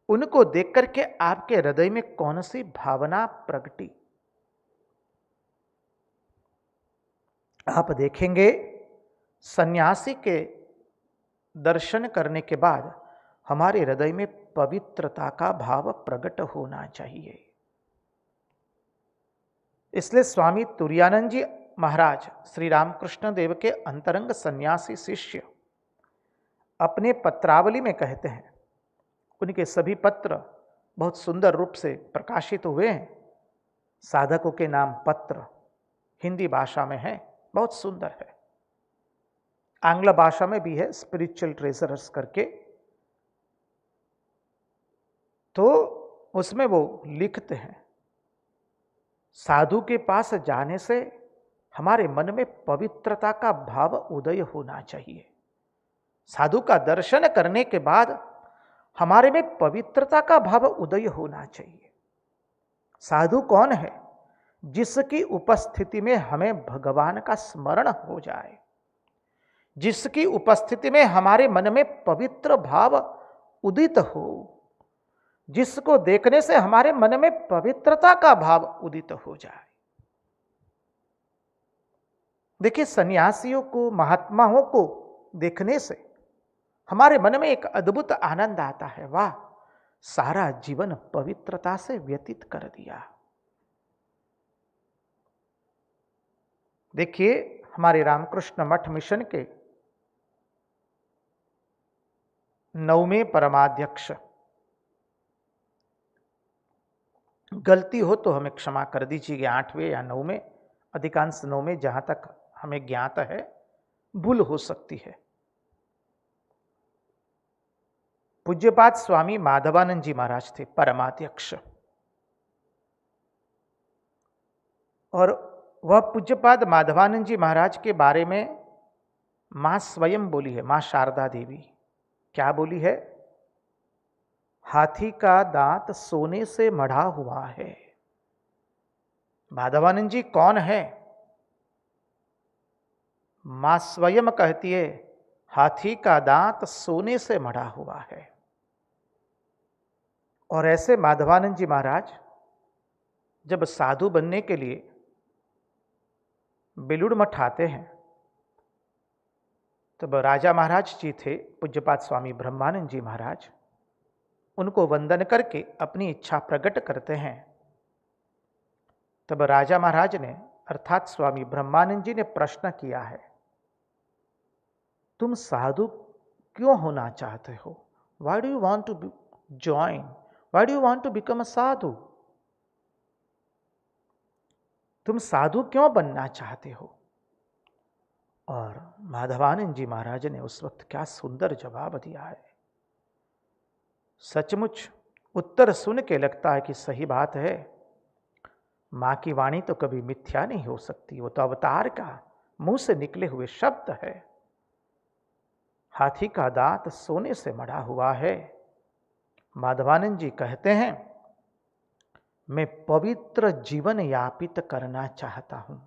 उनको देख करके आपके हृदय में कौन सी भावना प्रगटी? आप देखेंगे सन्यासी के दर्शन करने के बाद हमारे हृदय में पवित्रता का भाव प्रकट होना चाहिए। इसलिए स्वामी तुरायानंद जी महाराज श्री रामकृष्ण देव के अंतरंग सन्यासी शिष्य अपने पत्रावली में कहते हैं, उनके सभी पत्र बहुत सुंदर रूप से प्रकाशित हुए हैं। साधकों के नाम पत्र हिंदी भाषा में है, बहुत सुंदर है। आंग्ल भाषा में भी है, स्पिरिचुअल ट्रेजर्स करके। तो उसमें वो लिखते हैं, साधु के पास जाने से हमारे मन में पवित्रता का भाव उदय होना चाहिए। साधु का दर्शन करने के बाद हमारे में पवित्रता का भाव उदय होना चाहिए। साधु कौन है? जिसकी उपस्थिति में हमें भगवान का स्मरण हो जाए, जिसकी उपस्थिति में हमारे मन में पवित्र भाव उदित हो, जिसको देखने से हमारे मन में पवित्रता का भाव उदित हो जाए। देखिए, सन्यासियों को, महात्माओं को देखने से हमारे मन में एक अद्भुत आनंद आता है। वाह, सारा जीवन पवित्रता से व्यतीत कर दिया। देखिए, हमारे रामकृष्ण मठ मिशन के 9वें परमाध्यक्ष, गलती हो तो हमें क्षमा कर दीजिए, 8वें या 9वें, अधिकांश 9वें जहां तक हमें ज्ञात है, भूल हो सकती है। पूज्यपाद स्वामी माधवानंद जी महाराज थे परमाध्यक्ष, और वह पूज्यपाद माधवानंद जी महाराज के बारे में मां स्वयं बोली है, मां शारदा देवी। क्या बोली है? हाथी का दांत सोने से मढ़ा हुआ है। माधवानंद जी कौन है? मां स्वयं कहती है, हाथी का दांत सोने से मढ़ा हुआ है। और ऐसे माधवानंद जी महाराज जब साधु बनने के लिए बेलूड़ मठ आते हैं, तब राजा महाराज जी थे पूज्यपाद स्वामी ब्रह्मानंद जी महाराज, उनको वंदन करके अपनी इच्छा प्रकट करते हैं। तब राजा महाराज ने अर्थात स्वामी ब्रह्मानंद जी ने प्रश्न किया है, तुम साधु क्यों होना चाहते हो? Why do you want to join? Why do you want to become a sadhu? तुम साधु क्यों बनना चाहते हो? और माधवानंद जी महाराज ने उस वक्त क्या सुंदर जवाब दिया है। सचमुच उत्तर सुन के लगता है कि सही बात है। मां की वाणी तो कभी मिथ्या नहीं हो सकती, वो तो अवतार का मुंह से निकले हुए शब्द है। हाथी का दांत सोने से मढ़ा हुआ है। माधवानंद जी कहते हैं, मैं पवित्र जीवन यापित करना चाहता हूं,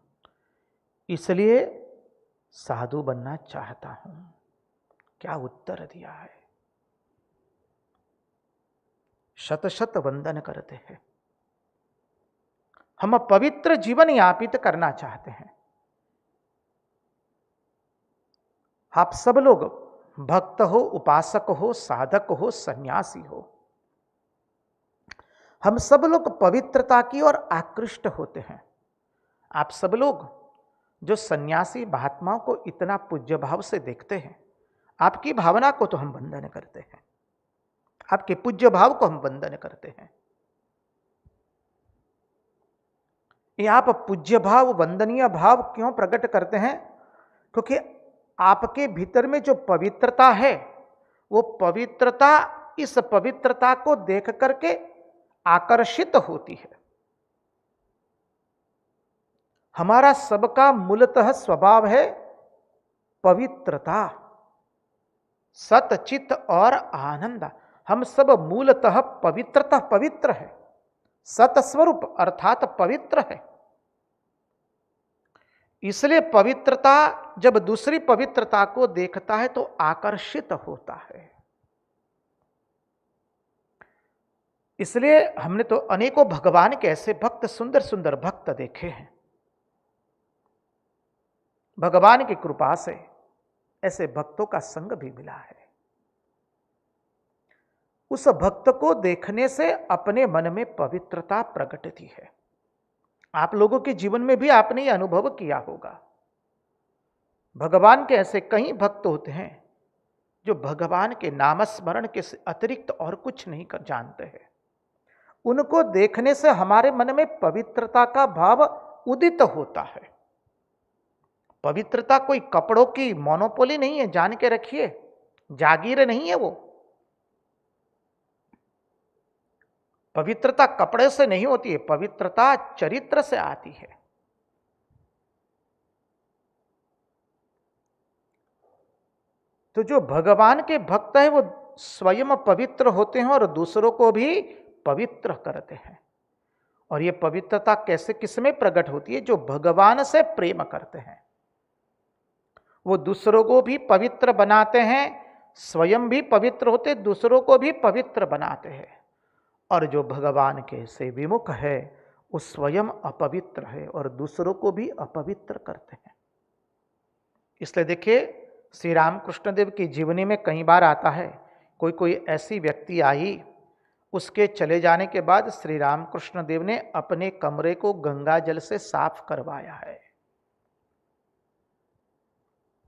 इसलिए साधु बनना चाहता हूं। क्या उत्तर दिया है! शत शत वंदन करते हैं। हम पवित्र जीवन यापित करना चाहते हैं। आप सब लोग भक्त हो, उपासक हो, साधक हो, सन्यासी हो, हम सब लोग पवित्रता की ओर आकृष्ट होते हैं। आप सब लोग जो सन्यासी महात्माओं को इतना पूज्य भाव से देखते हैं, आपकी भावना को तो हम वंदन करते हैं, आपके पूज्य भाव को हम वंदन करते हैं। ये आप पूज्य भाव, वंदनीय भाव क्यों प्रकट करते हैं? क्योंकि आपके भीतर में जो पवित्रता है, वो पवित्रता इस पवित्रता को देख करके आकर्षित होती है। हमारा सबका मूलतः स्वभाव है पवित्रता, सतचित और आनंद। हम सब मूलतः पवित्र है, सतस्वरूप अर्थात पवित्र है। इसलिए पवित्रता जब दूसरी पवित्रता को देखता है तो आकर्षित होता है। इसलिए हमने तो अनेकों भगवान के ऐसे भक्त, सुंदर सुंदर भक्त देखे हैं। भगवान की कृपा से ऐसे भक्तों का संग भी मिला है। उस भक्त को देखने से अपने मन में पवित्रता प्रकटती है। आप लोगों के जीवन में भी आपने यह अनुभव किया होगा। भगवान के ऐसे कई भक्त होते हैं जो भगवान के नामस्मरण के अतिरिक्त और कुछ नहीं कर जानते हैं। उनको देखने से हमारे मन में पवित्रता का भाव उदित होता है। पवित्रता कोई कपड़ों की मोनोपोली नहीं है, जान के रखिए, जागीर नहीं है वो। पवित्रता कपड़े से नहीं होती है, पवित्रता चरित्र से आती है। तो जो भगवान के भक्त हैं वो स्वयं पवित्र होते हैं और दूसरों को भी पवित्र करते हैं। और ये पवित्रता कैसे, किसमें प्रकट होती है? जो भगवान से प्रेम करते हैं वो दूसरों को भी पवित्र बनाते हैं, स्वयं भी पवित्र होते, दूसरों को भी पवित्र बनाते हैं। और जो भगवान के से विमुख है वो स्वयं अपवित्र है और दूसरों को भी अपवित्र करते हैं। इसलिए देखिए, श्री रामकृष्ण देव की जीवनी में कई बार आता है, कोई ऐसी व्यक्ति आई, उसके चले जाने के बाद श्री रामकृष्ण देव ने अपने कमरे को गंगा जल से साफ करवाया है।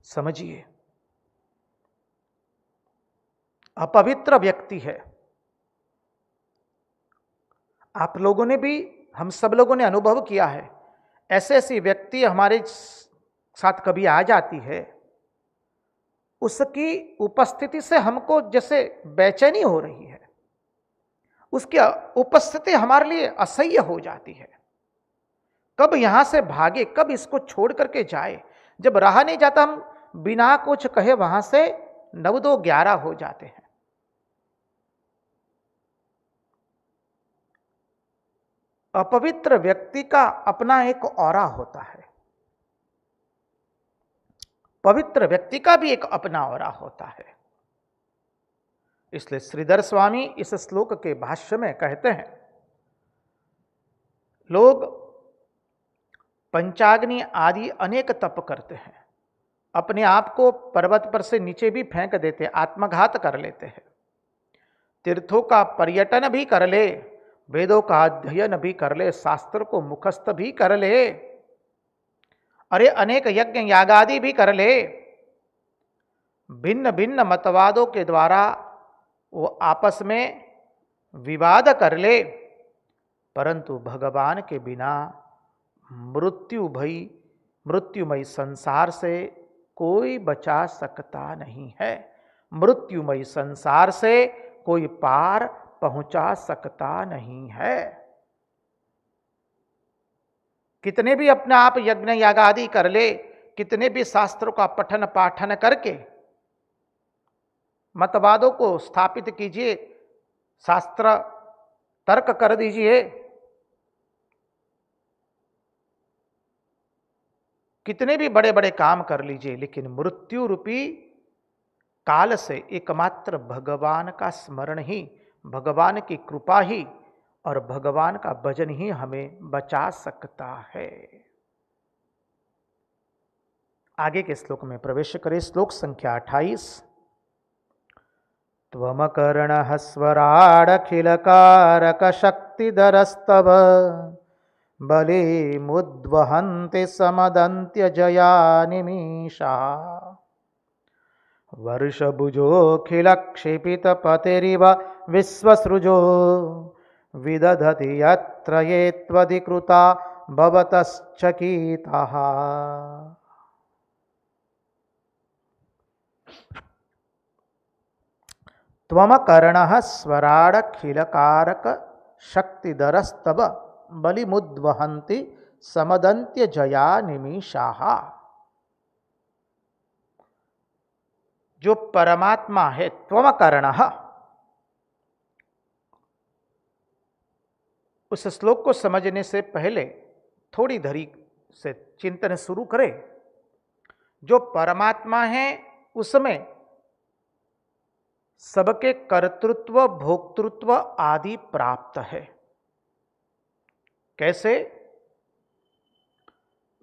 समझिए, अपवित्र व्यक्ति है। आप लोगों ने भी, हम सब लोगों ने अनुभव किया है, ऐसे ऐसी व्यक्ति हमारे साथ कभी आ जाती है, उसकी उपस्थिति से हमको जैसे बेचैनी हो रही है, उसकी उपस्थिति हमारे लिए असह्य हो जाती है। कब यहां से भागे, कब इसको छोड़ करके जाए। जब रहा नहीं जाता, हम बिना कुछ कहे वहां से 9-2-11 हो जाते हैं। अपवित्र व्यक्ति का अपना एक ऑरा होता है, पवित्र व्यक्ति का भी एक अपना ऑरा होता है। इसलिए श्रीधर स्वामी इस श्लोक के भाष्य में कहते हैं, लोग पंचाग्नि आदि अनेक तप करते हैं, अपने आप को पर्वत पर से नीचे भी फेंक देते, आत्मघात कर लेते हैं, तीर्थों का पर्यटन भी कर ले, वेदों का अध्ययन भी कर ले, शास्त्र को मुखस्थ भी कर ले, अरे अनेक यज्ञ यागादि भी कर ले, भिन्न भिन्न मतवादों के द्वारा वो आपस में विवाद कर ले, परंतु भगवान के बिना मृत्युमयी संसार से कोई बचा सकता नहीं है। मृत्युमयी संसार से कोई पार पहुंचा सकता नहीं है। कितने भी अपने आप यज्ञ याग आदि कर ले, कितने भी शास्त्रों का पठन पाठन करके मतवादों को स्थापित कीजिए, शास्त्र तर्क कर दीजिए, कितने भी बड़े बड़े काम कर लीजिए, लेकिन मृत्यु रूपी काल से एकमात्र भगवान का स्मरण ही, भगवान की कृपा ही और भगवान का भजन ही हमें बचा सकता है। आगे के श्लोक में प्रवेश करें। श्लोक संख्या 28। त्वमकर्णः स्वराडखिलकारक शक्तिधरस्तव बलिमुद्वहन्ति समदन्त्यजया निमीषाः वर्षभुजोऽखिलक्षिपितपतिरिव विश्वसृजो विदधति यत्र ये त्वधिकृता भवतश्चकिताः। त्वमकर्णः स्वराडखिलकारक शक्तिधरस्तव बलिमुद्वहन्ति समदन्त्यजया निमीषाः। जो परमात्मा है त्वमकर्णः, उस श्लोक को समझने से पहले थोड़ी धरी से चिंतन शुरू करें। जो परमात्मा है उसमें सबके कर्तृत्व भोक्तृत्व आदि प्राप्त है। कैसे?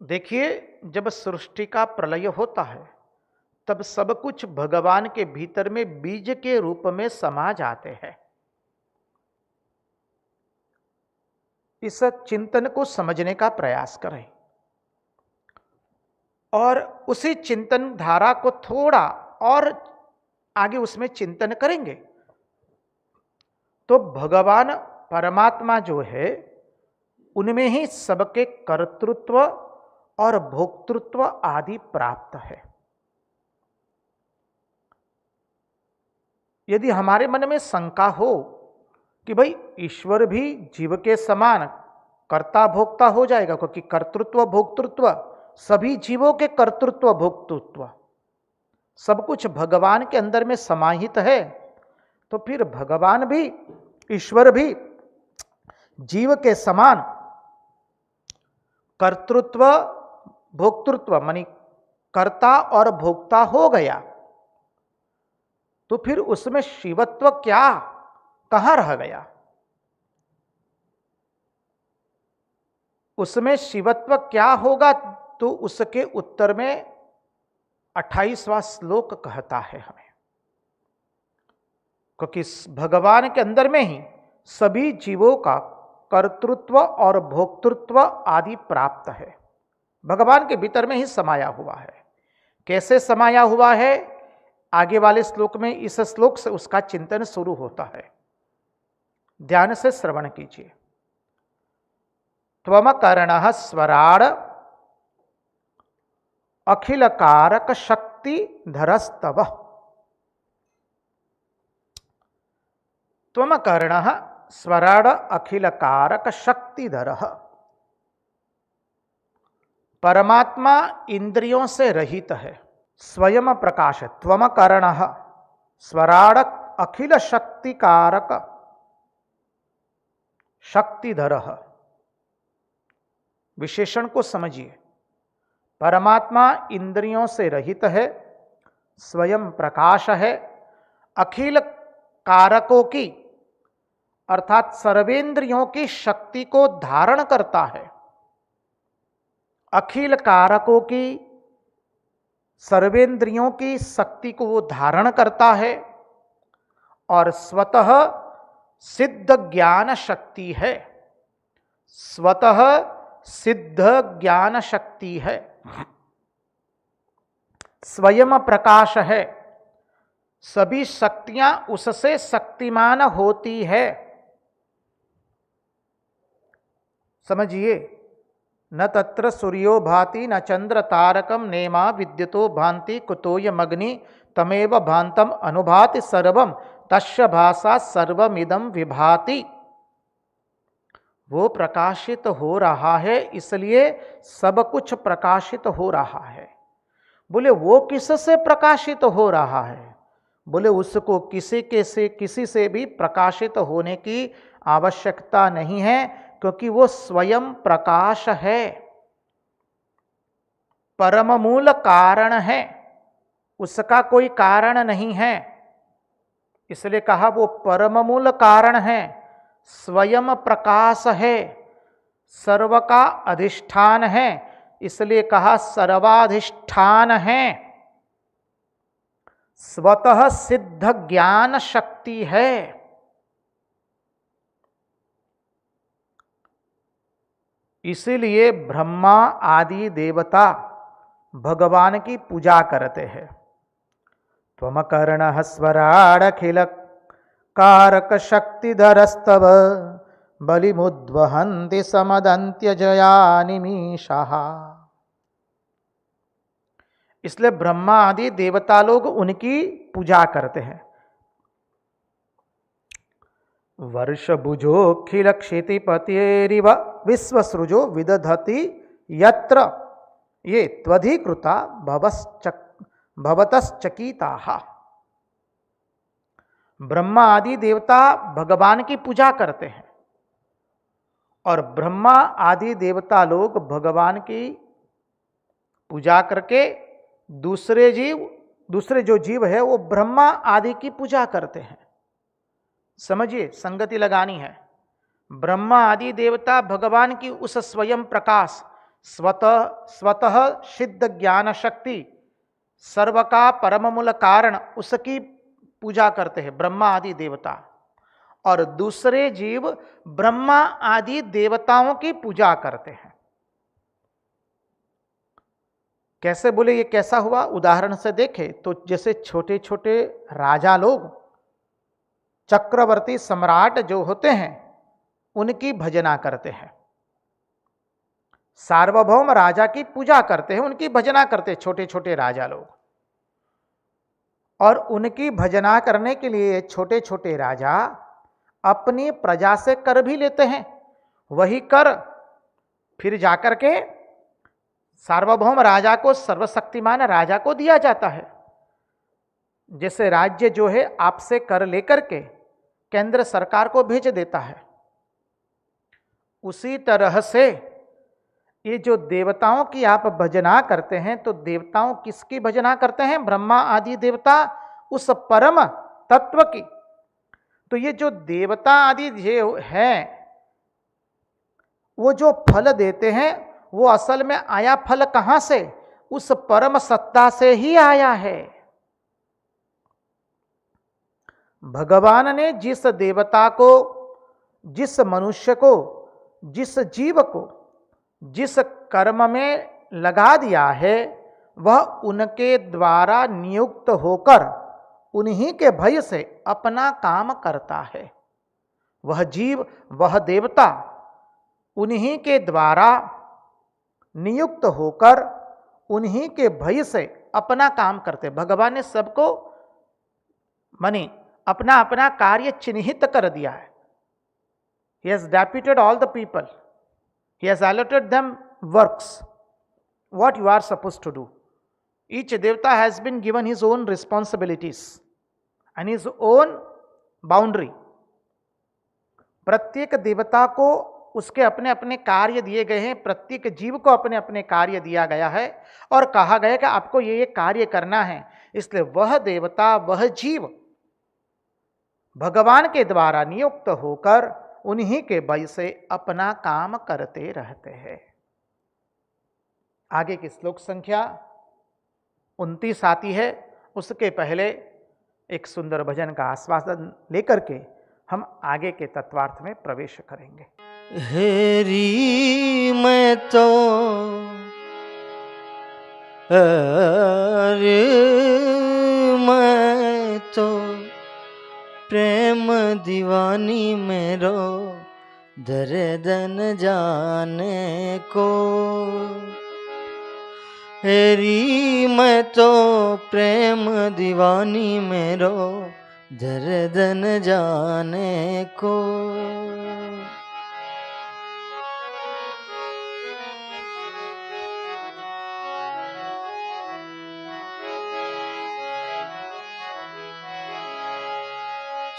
देखिए, जब सृष्टि का प्रलय होता है तब सब कुछ भगवान के भीतर में बीज के रूप में समा जाते हैं। इस चिंतन को समझने का प्रयास करें और उसी चिंतन धारा को थोड़ा और आगे उसमें चिंतन करेंगे तो भगवान परमात्मा जो है उनमें ही सबके कर्तृत्व और भोक्तृत्व आदि प्राप्त है। यदि हमारे मन में शंका हो कि भाई ईश्वर भी जीव के समान कर्ता भोक्ता हो जाएगा, क्योंकि कर्तृत्व भोक्तृत्व सभी जीवों के कर्तृत्व भोक्तृत्व सब कुछ भगवान के अंदर में समाहित है, तो फिर भगवान भी ईश्वर भी जीव के समान कर्तृत्व भोक्तृत्व मानी कर्ता और भोक्ता हो गया, तो फिर उसमें शिवत्व क्या कहां रह गया? उसमें शिवत्व क्या होगा? तो उसके उत्तर में 28वां श्लोक कहता है हमें, क्योंकि भगवान के अंदर में ही सभी जीवों का कर्तृत्व और भोक्तृत्व आदि प्राप्त है। भगवान के भीतर में ही समाया हुआ है। कैसे समाया हुआ है? आगे वाले श्लोक में, इस श्लोक से उसका चिंतन शुरू होता है। ध्यान से श्रवण कीजिए। त्वमकर्णः स्वराड अखिल कारक शक्ति धरस्तव। त्वमकर्णः स्वराड अखिल कारक शक्तिधरः। परमात्मा इंद्रियों से रहित है, स्वयं प्रकाश है। त्वमकर्णः स्वराड अखिल शक्ति कारक शक्तिधरः। विशेषण को समझिए। परमात्मा इंद्रियों से रहित है, स्वयं प्रकाश है, अखिल कारकों की अर्थात सर्वेंद्रियों की शक्ति को धारण करता है। अखिल कारकों की सर्वेंद्रियों की शक्ति को वो धारण करता है और स्वतः सिद्ध ज्ञान शक्ति है। स्वतः सिद्ध ज्ञान शक्ति है, स्वयं प्रकाश है। सभी शक्तियां उससे शक्तिमान होती है। समझिए। न तत्र सूर्यो भाति न चंद्र तारकम नेमा विद्युतो भांति कुतोयमग्नि तमेव भांतम अनुभाति सर्वम तस्य भाषा सर्वमिदं विभाति। वो प्रकाशित हो रहा है, इसलिए सब कुछ प्रकाशित हो रहा है। बोले वो किससे प्रकाशित हो रहा है? बोले उसको किसी से भी प्रकाशित होने की आवश्यकता नहीं है, क्योंकि वो स्वयं प्रकाश है, परम मूल कारण है, उसका कोई कारण नहीं है। इसलिए कहा वो परम मूल कारण है, स्वयं प्रकाश है, सर्व का अधिष्ठान है, इसलिए कहा सर्वाधिष्ठान है, स्वतः सिद्ध ज्ञान शक्ति है। इसीलिए ब्रह्मा आदि देवता भगवान की पूजा करते हैं। त्वमकर्ण स्वराडखिल कारक शक्तिधरस्तव बलिमुद्वहन्ति समदन्त्यजया निमीषाः। इसलिए ब्रह्मा आदि देवता लोग उनकी पूजा करते हैं। वर्षभुजोऽखिल क्षितिपतेरिव विश्वसृजो विदधति यत्र ये त्वधिकृता भवतश्चकिताः। ब्रह्मा आदि देवता भगवान की पूजा करते हैं और ब्रह्मा आदि देवता लोग भगवान की पूजा करके दूसरे जो जीव है वो ब्रह्मा आदि की पूजा करते हैं। समझिए, संगति लगानी है। ब्रह्मा आदि देवता भगवान की उस स्वयं प्रकाश स्वतः सिद्ध ज्ञान शक्ति सर्व का परम मूल कारण उसकी पूजा करते हैं ब्रह्मा आदि देवता, और दूसरे जीव ब्रह्मा आदि देवताओं की पूजा करते हैं। कैसे बोले, ये कैसा हुआ? उदाहरण से देखें तो जैसे छोटे छोटे राजा लोग, चक्रवर्ती सम्राट जो होते हैं, उनकी भजना करते हैं। सार्वभौम राजा की पूजा करते हैं, उनकी भजना करते हैं छोटे छोटे राजा लोग। और उनकी भजना करने के लिए छोटे छोटे राजा अपनी प्रजा से कर भी लेते हैं। वही कर फिर जाकर के सार्वभौम राजा को, सर्वशक्तिमान राजा को दिया जाता है। जैसे राज्य जो है आपसे कर लेकर के केंद्र सरकार को भेज देता है, उसी तरह से ये जो देवताओं की आप भजना करते हैं, तो देवताओं किसकी भजना करते हैं? ब्रह्मा आदि देवता उस परम तत्व की। तो ये जो देवता आदि जो हैं, वो जो फल देते हैं वो असल में आया फल कहां से? उस परम सत्ता से ही आया है। भगवान ने जिस देवता को, जिस मनुष्य को, जिस जीव को जिस कर्म में लगा दिया है, वह उनके द्वारा नियुक्त होकर उन्हीं के भय से अपना काम करता है। वह जीव, वह देवता उन्हीं के द्वारा नियुक्त होकर उन्हीं के भय से अपना काम करते। भगवान ने सबको माने अपना अपना कार्य चिन्हित कर दिया है। He has deputed all the people. He has allotted them works, what you are supposed to do. Each devata has been given his own responsibilities and his own boundary. प्रत्येक देवता को उसके अपने अपने कार्य दिए गए हैं, प्रत्येक जीव को अपने अपने कार्य दिया गया है और कहा गया कि आपको ये कार्य करना है। इसलिए वह देवता, वह जीव भगवान के द्वारा नियुक्त होकर उन्हीं के बल से अपना काम करते रहते हैं। आगे की श्लोक संख्या 29 आती है। उसके पहले एक सुंदर भजन का आस्वादन लेकर के हम आगे के तत्वार्थ में प्रवेश करेंगे। हेरी मैं तो अरे मैं तो प्रेम दीवानी मेरो दर्दन जाने को। हेरी मैं तो प्रेम दीवानी मेरो दर्दन जाने को।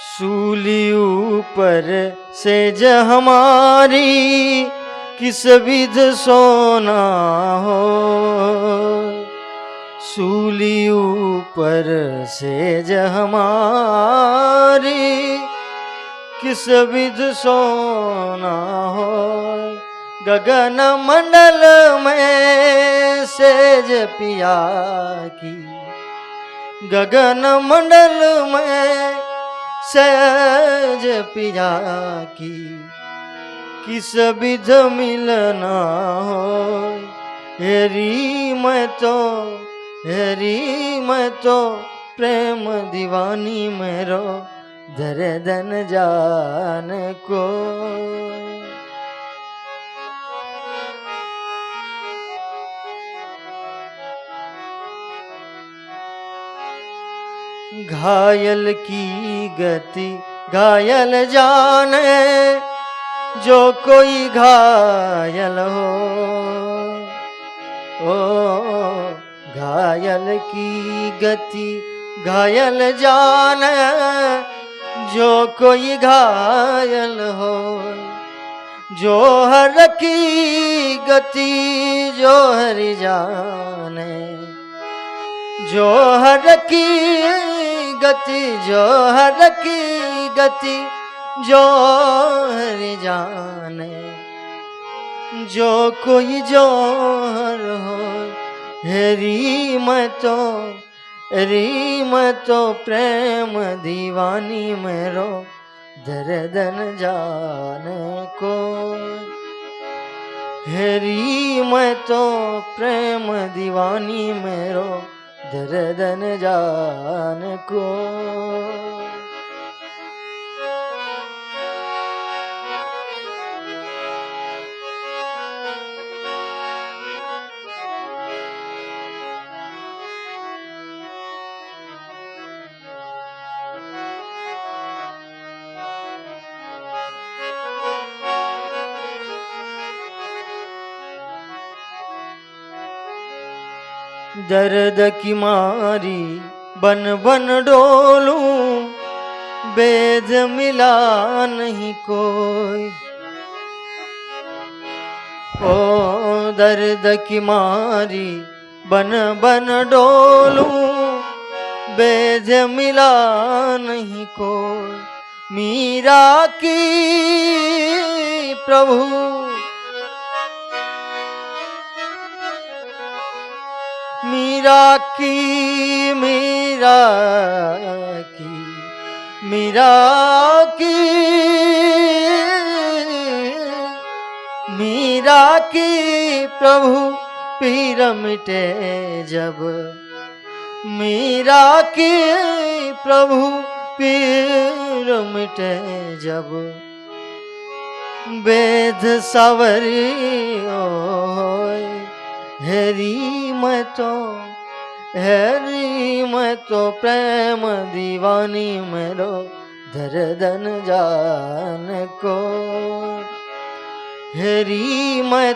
सूली ऊपर सेज हमारी किस विध सोना हो। सूली ऊपर सेज हमारी किस विध सोना हो। गगन मंडल में सेज पिया की, गगन मंडल में सेज पिया की। किस विध मिलना हो। हेरी मैं तो प्रेम दीवानी मेरो दर्दन जान को। घायल की गति घायल जाने, जो कोई घायल हो। ओ घायल की गति घायल जाने, जो कोई घायल हो। जोहर की गति जोहर जाने, जोहर की गति जोहर की गति जोहर जाने, जो कोई जोहर हो। हेरी मैं तो प्रेम दीवानी मेरो दर्दन जाने को। हेरी मैं तो प्रेम दीवानी मेरो दर्दन जान को। दर्द की मारी बन बन डोलूं, वेद मिला नहीं कोई। ओ दर्द की मारी बन बन डोलूं, वेद मिला नहीं कोई। मीरा की प्रभु मीरा की मीरा की मीरा की मीरा की प्रभु पीर मिटे जब। मीरा की प्रभु पीर मिटे जब। वेद सावरी ओय, हेरी मैं तो प्रेम दीवानी मेरो दर्दन जान को। हेरी मैं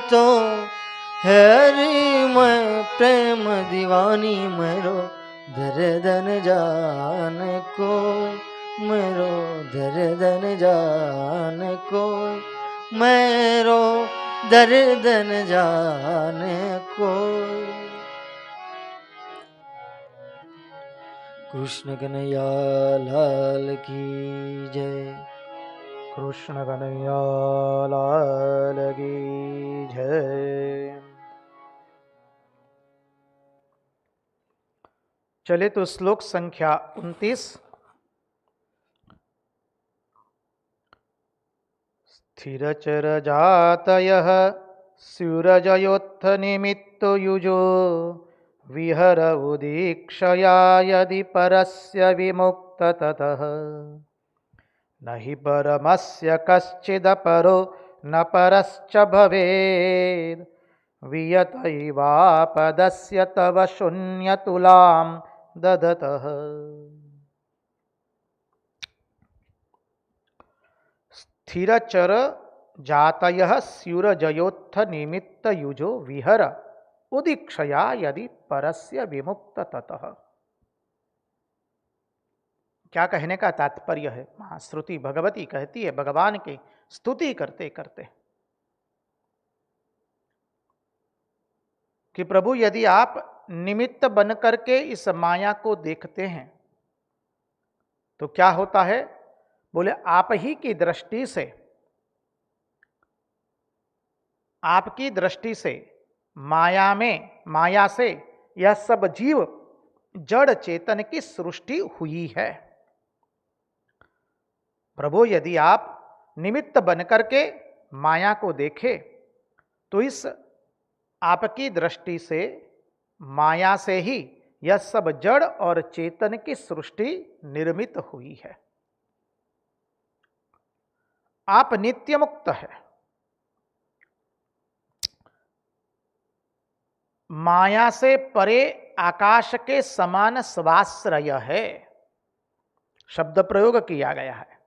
प्रेम दीवानी मेरो दर्दन जान को। मेरो दर्दन जान को, मेरो दर्दन जाने को। कृष्ण कन्हैया लाल की जय। कृष्ण कन्हैया लाल की जय। चले तो श्लोक संख्या 29। स्थिरचर जातयः स्युरजयोत्थ निमित्तो युजो विहर उदीक्षया यदि परस्य विमुक्त ततः। न हि परमस्य कश्चिदपरो न परश्च भवेत्। वियतैवापदस्य तव शून्यतुलां ददतः। स्थिरचर जातयः स्युरजयोत्थ निमित्त युजो विहर उदीक्षया यदि परस्य विमुक्त ततः। क्या कहने का तात्पर्य है? महाश्रुति भगवती कहती है, भगवान की स्तुति करते करते, कि प्रभु यदि आप निमित्त बन करके इस माया को देखते हैं तो क्या होता है? बोले आप ही की दृष्टि से, आपकी दृष्टि से माया से यह सब जीव जड़ चेतन की सृष्टि हुई है। प्रभु यदि आप निमित्त बन करके माया को देखे तो इस आपकी दृष्टि से माया से ही यह सब जड़ और चेतन की सृष्टि निर्मित हुई है। आप नित्य मुक्त है, माया से परे आकाश के समान स्वाश्रय है, शब्द प्रयोग किया गया है।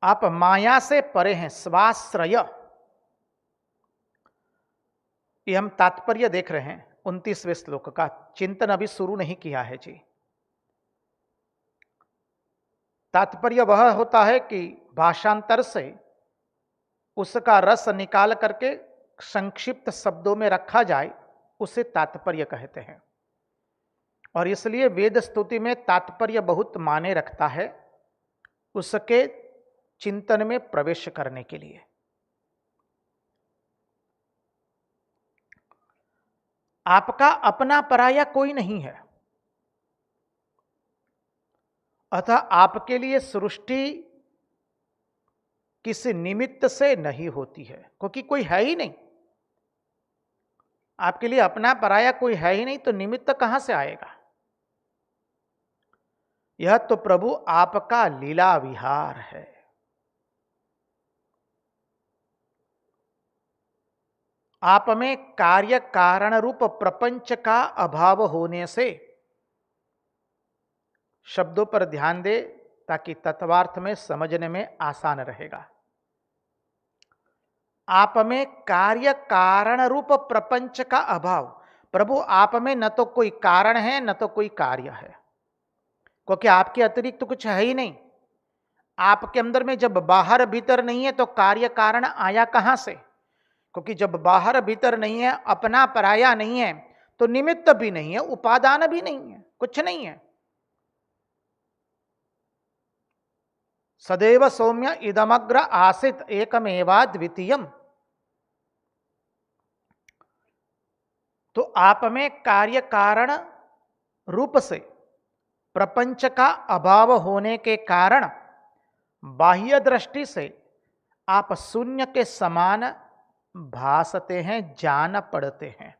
आप माया से परे हैं, स्वाश्रय। ये हम तात्पर्य देख रहे हैं 29वें श्लोक का, चिंतन अभी शुरू नहीं किया है जी। तात्पर्य वह होता है कि भाषांतर से उसका रस निकाल करके संक्षिप्त शब्दों में रखा जाए, उसे तात्पर्य कहते हैं। और इसलिए वेद स्तुति में तात्पर्य बहुत माने रखता है उसके चिंतन में प्रवेश करने के लिए। आपका अपना पराया कोई नहीं है, अतः आपके लिए सृष्टि किसी निमित्त से नहीं होती है, क्योंकि कोई है ही नहीं। आपके लिए अपना पराया कोई है ही नहीं, तो निमित्त कहां से आएगा? यह तो प्रभु आपका लीला विहार है। आप में कार्य कारण रूप प्रपंच का अभाव होने से, शब्दों पर ध्यान दे ताकि तत्वार्थ में समझने में आसान रहेगा। आप में कार्य कारण रूप प्रपंच का अभाव, प्रभु आप में न तो कोई कारण है न तो कोई कार्य है, क्योंकि आपके अतिरिक्त तो कुछ है ही नहीं। आपके अंदर में जब बाहर भीतर नहीं है तो कार्य कारण आया कहां से? क्योंकि जब बाहर भीतर नहीं है, अपना पराया नहीं है, तो निमित्त भी नहीं है, उपादान भी नहीं है, कुछ नहीं है। सदैव सौम्य इदमग्र आसित एकमेवा द्वितीयम। तो आप में कार्य कारण रूप से प्रपंच का अभाव होने के कारण बाह्य दृष्टि से आप शून्य के समान भासते हैं, जान पड़ते हैं।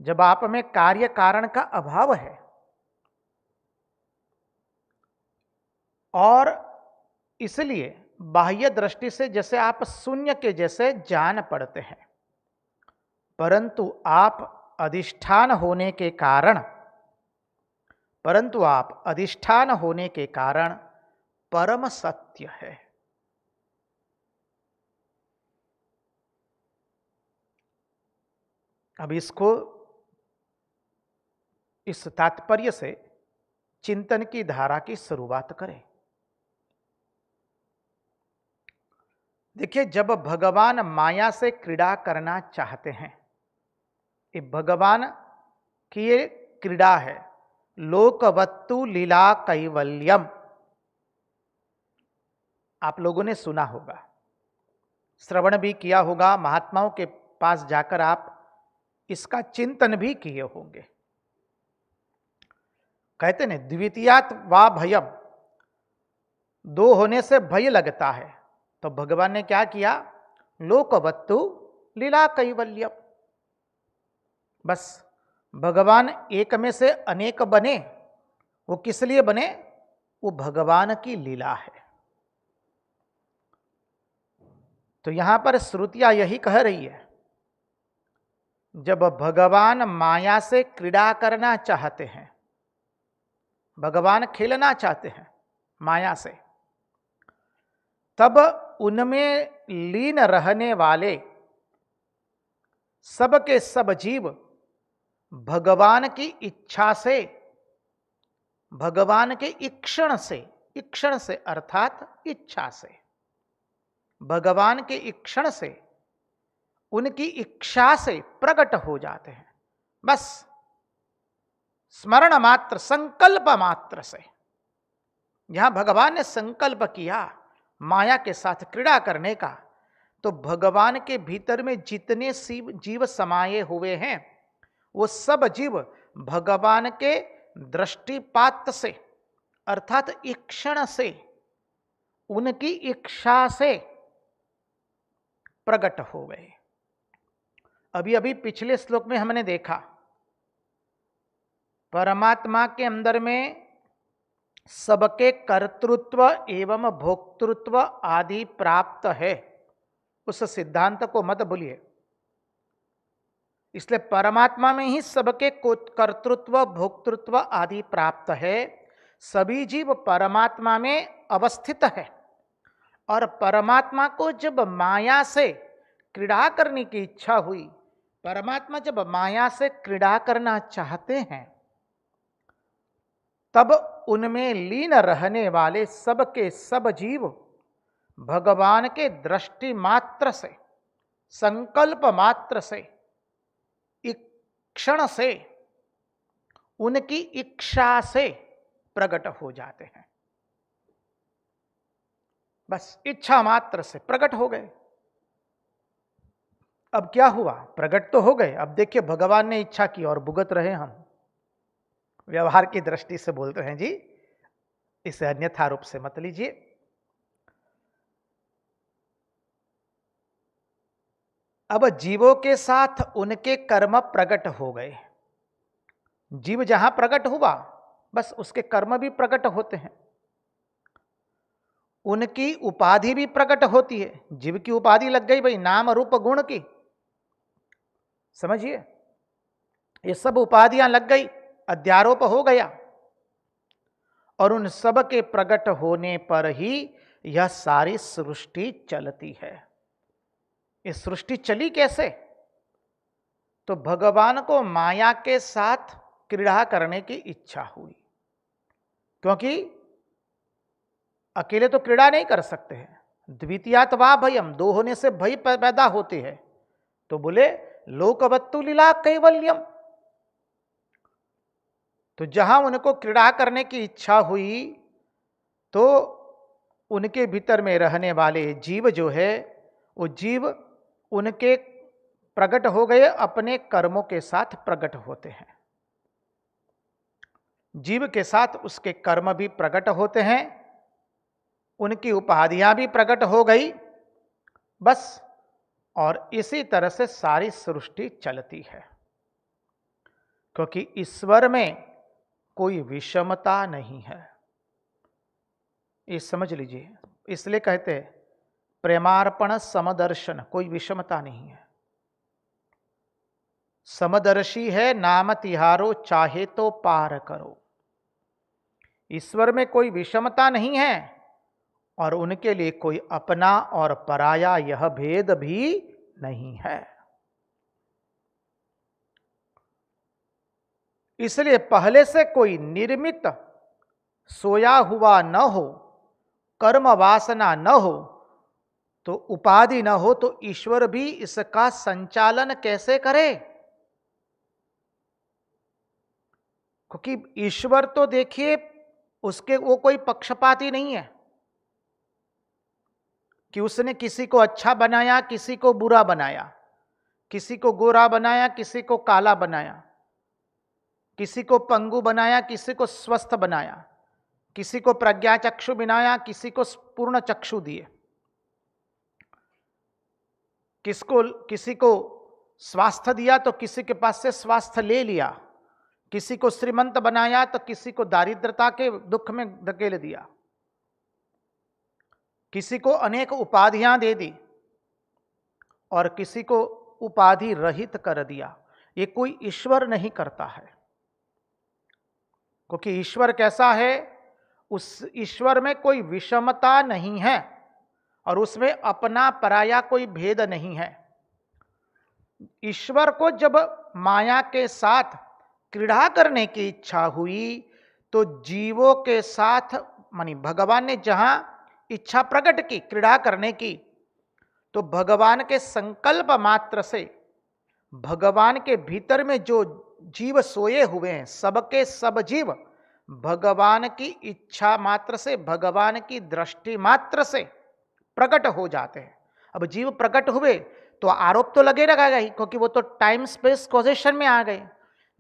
जब आप में कार्य कारण का अभाव है और इसलिए बाह्य दृष्टि से जैसे आप शून्य के जैसे जान पड़ते हैं, परंतु आप अधिष्ठान होने के कारण परम सत्य है। अब इसको इस तात्पर्य से चिंतन की धारा की शुरुआत करें। देखिए, जब भगवान माया से क्रीड़ा करना चाहते हैं, ये भगवान की ये क्रीड़ा है, लोकवत्तु लीला कैवल्यम। आप लोगों ने सुना होगा, श्रवण भी किया होगा, महात्माओं के पास जाकर आप इसका चिंतन भी किए होंगे। कहते हैं द्वितीयात वा भयम, दो होने से भय लगता है, तो भगवान ने क्या किया? लोकवत्तु लीला कैवल्यम। बस भगवान एक में से अनेक बने, वो किस लिए बने? वो भगवान की लीला है। तो यहां पर श्रुतियां यही कह रही है, जब भगवान माया से क्रीड़ा करना चाहते हैं, भगवान खेलना चाहते हैं माया से, तब उनमें लीन रहने वाले सब के सब जीव भगवान की इच्छा से, भगवान के इक्षण से अर्थात इच्छा से, भगवान के इक्षण से, उनकी इच्छा से प्रकट हो जाते हैं। बस स्मरण मात्र, संकल्प मात्र से। यहां भगवान ने संकल्प किया माया के साथ क्रीड़ा करने का, तो भगवान के भीतर में जितने जीव समाये हुए हैं, वो सब जीव भगवान के दृष्टिपात से अर्थात ईक्षण से उनकी इच्छा से प्रकट हो गए। अभी अभी पिछले श्लोक में हमने देखा परमात्मा के अंदर में सबके कर्तृत्व एवं भोक्तृत्व आदि प्राप्त है। उस सिद्धांत को मत भूलिए। इसलिए परमात्मा में ही सबके कर्तृत्व भोक्तृत्व आदि प्राप्त है। सभी जीव परमात्मा में अवस्थित है और परमात्मा को जब माया से क्रीड़ा करने की इच्छा हुई, परमात्मा जब माया से क्रीड़ा करना चाहते हैं, तब उनमें लीन रहने वाले सब के सब जीव भगवान के दृष्टि मात्र से, संकल्प मात्र से, क्षण से, उनकी इच्छा से प्रकट हो जाते हैं। बस इच्छा मात्र से प्रकट हो गए। अब क्या हुआ? प्रकट तो हो गए। अब देखिए भगवान ने इच्छा की और भुगत रहे हम। व्यवहार की दृष्टि से बोलते हैं जी, इसे अन्यथा रूप से मत लीजिए। अब जीवों के साथ उनके कर्म प्रकट हो गए। जीव जहां प्रकट हुआ, बस उसके कर्म भी प्रकट होते हैं, उनकी उपाधि भी प्रकट होती है। जीव की उपाधि लग गई भाई, नाम रूप गुण की, समझिए, ये सब उपाधियां लग गई, अध्यारोप हो गया। और उन सब के प्रकट होने पर ही यह सारी सृष्टि चलती है। ये सृष्टि चली कैसे? तो भगवान को माया के साथ क्रीड़ा करने की इच्छा हुई, क्योंकि अकेले तो क्रीड़ा नहीं कर सकते हैं। द्वितीयात वा भयम, दो होने से भय पैदा होते हैं। तो बोले लोकवत्तु लीला कैवल्यम। तो जहां उनको क्रीड़ा करने की इच्छा हुई, तो उनके भीतर में रहने वाले जीव जो है, वो जीव उनके प्रकट हो गए, अपने कर्मों के साथ प्रकट होते हैं। जीव के साथ उसके कर्म भी प्रकट होते हैं, उनकी उपाधियां भी प्रकट हो गई, बस। और इसी तरह से सारी सृष्टि चलती है, क्योंकि ईश्वर में कोई विषमता नहीं है। ये समझ लीजिए। इसलिए कहते हैं प्रेमार्पण समदर्शन, कोई विषमता नहीं है। समदर्शी है नाम तिहारो, चाहे तो पार करो। ईश्वर में कोई विषमता नहीं है और उनके लिए कोई अपना और पराया यह भेद भी नहीं है। इसलिए पहले से कोई निर्मित सोया हुआ न हो, कर्म वासना न हो, तो उपाधि न हो, तो ईश्वर भी इसका संचालन कैसे करे? क्योंकि ईश्वर तो देखिए, उसके वो कोई पक्षपाती नहीं है कि उसने किसी को अच्छा बनाया, किसी को बुरा बनाया, किसी को गोरा बनाया, किसी को काला बनाया, किसी को पंगु बनाया, किसी को स्वस्थ बनाया, किसी को प्रज्ञा चक्षु बनाया, किसी को पूर्ण चक्षु दिए, किसी को स्वास्थ्य दिया तो किसी के पास से स्वास्थ्य ले लिया, किसी को श्रीमंत बनाया तो किसी को दारिद्रता के दुख में धकेल दिया, किसी को अनेक उपाधियां दे दी और किसी को उपाधि रहित कर दिया। ये कोई ईश्वर नहीं करता है, क्योंकि ईश्वर कैसा है? उस ईश्वर में कोई विषमता नहीं है और उसमें अपना पराया कोई भेद नहीं है। ईश्वर को जब माया के साथ क्रीड़ा करने की इच्छा हुई, तो जीवों के साथ, मानी भगवान ने जहां इच्छा प्रकट की क्रीड़ा करने की, तो भगवान के संकल्प मात्र से, भगवान के भीतर में जो जीव सोए हुए हैं, सबके सब जीव भगवान की इच्छा मात्र से, भगवान की दृष्टि मात्र से प्रकट हो जाते हैं। अब जीव प्रकट हुए तो आरोप तो लगे रहेगा ही, क्योंकि वो तो टाइम स्पेस कॉजेशन में आ गए,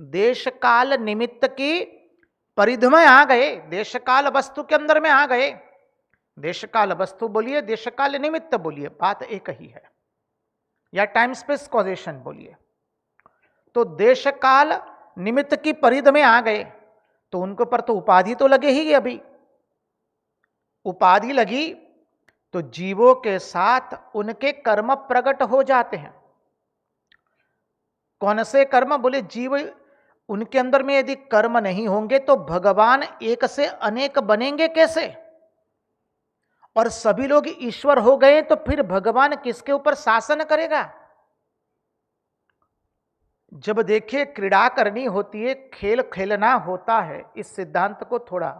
देश काल निमित्त की परिधि में आ गए, देश काल वस्तु के अंदर में आ गए। देश काल वस्तु बोलिए, देश काल निमित्त बोलिए, बात एक ही है, या टाइम स्पेस कॉजेशन बोलिए। तो देश काल निमित्त की परिधि में आ गए तो उनके ऊपर तो उपाधि तो लगे ही। अभी उपाधि लगी तो जीवों के साथ उनके कर्म प्रकट हो जाते हैं। कौन से कर्म? बोले जीव, उनके अंदर में यदि कर्म नहीं होंगे तो भगवान एक से अनेक बनेंगे कैसे? और सभी लोग ईश्वर हो गए तो फिर भगवान किसके ऊपर शासन करेगा? जब देखिए क्रीड़ा करनी होती है, खेल खेलना होता है, इस सिद्धांत को थोड़ा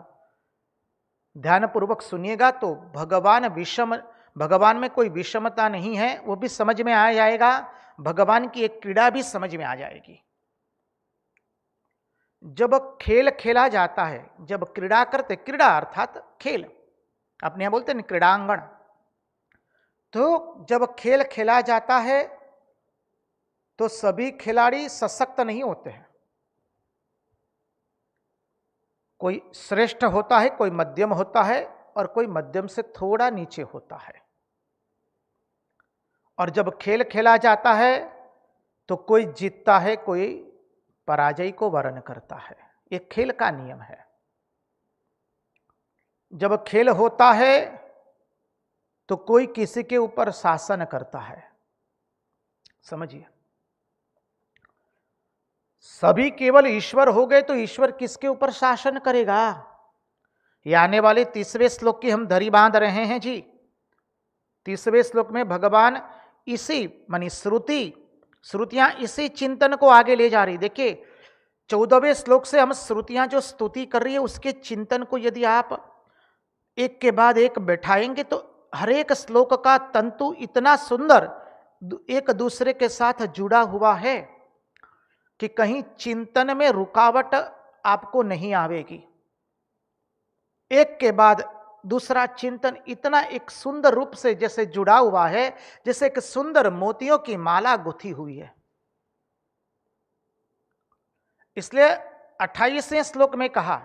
ध्यानपूर्वक सुनिएगा तो भगवान में कोई विषमता नहीं है, वो भी समझ में आ जाएगा। भगवान की एक क्रीड़ा भी समझ में आ जाएगी। जब खेल खेला जाता है, जब क्रीड़ा करते, क्रीड़ा अर्थात खेल, अपने यहां बोलते हैं क्रीड़ांगण, तो जब खेल खेला जाता है तो सभी खिलाड़ी सशक्त नहीं होते हैं। कोई श्रेष्ठ होता है, कोई मध्यम होता है, और कोई मध्यम से थोड़ा नीचे होता है। और जब खेल खेला जाता है तो कोई जीतता है, कोई पराजय को वर्ण करता है। ये खेल का नियम है। जब खेल होता है तो कोई किसी के ऊपर शासन करता है। समझिए, सभी केवल ईश्वर हो गए तो ईश्वर किसके ऊपर शासन करेगा? ये आने वाले 30वें श्लोक की हम धरी बांध रहे हैं जी। 30वें श्लोक में भगवान इसी मानी श्रुतियां इसी चिंतन को आगे ले जा रही। देखिए 14वें श्लोक से हम श्रुतियां जो स्तुति कर रही है उसके चिंतन को यदि आप एक के बाद एक बैठाएंगे तो हर एक श्लोक का तंतु इतना सुंदर एक दूसरे के साथ जुड़ा हुआ है कि कहीं चिंतन में रुकावट आपको नहीं आवेगी। एक के बाद दूसरा चिंतन इतना एक सुंदर रूप से जैसे जुड़ा हुआ है, जैसे एक सुंदर मोतियों की माला गुथी हुई है। इसलिए 28वें श्लोक में कहा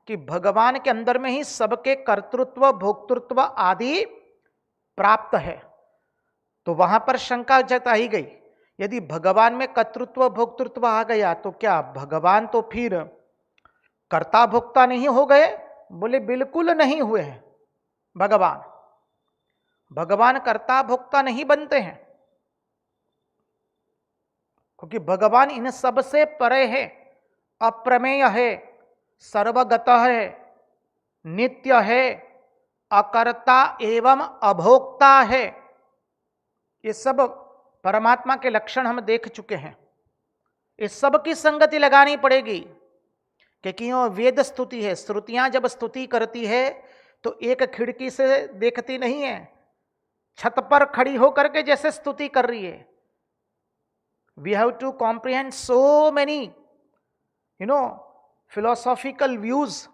कि भगवान के अंदर में ही सबके कर्तृत्व भोक्तृत्व आदि प्राप्त है। तो वहां पर शंका जताई गई, यदि भगवान में कर्तृत्व भोक्तृत्व आ गया तो क्या भगवान तो फिर कर्ता भोक्ता नहीं हो गए? बोले बिल्कुल नहीं हुए हैं। भगवान कर्ता भोक्ता नहीं बनते हैं, क्योंकि भगवान इन सब से परे है, अप्रमेय है, सर्वगत है, नित्य है, अकर्ता एवं अभोक्ता है। ये सब परमात्मा के लक्षण हम देख चुके हैं। इस सब की संगति लगानी पड़ेगी, क्योंकि वो वेद स्तुति है। श्रुतियां जब स्तुति करती है तो एक खिड़की से देखती नहीं है, छत पर खड़ी होकर के जैसे स्तुति कर रही है। We have to comprehend so many philosophical views.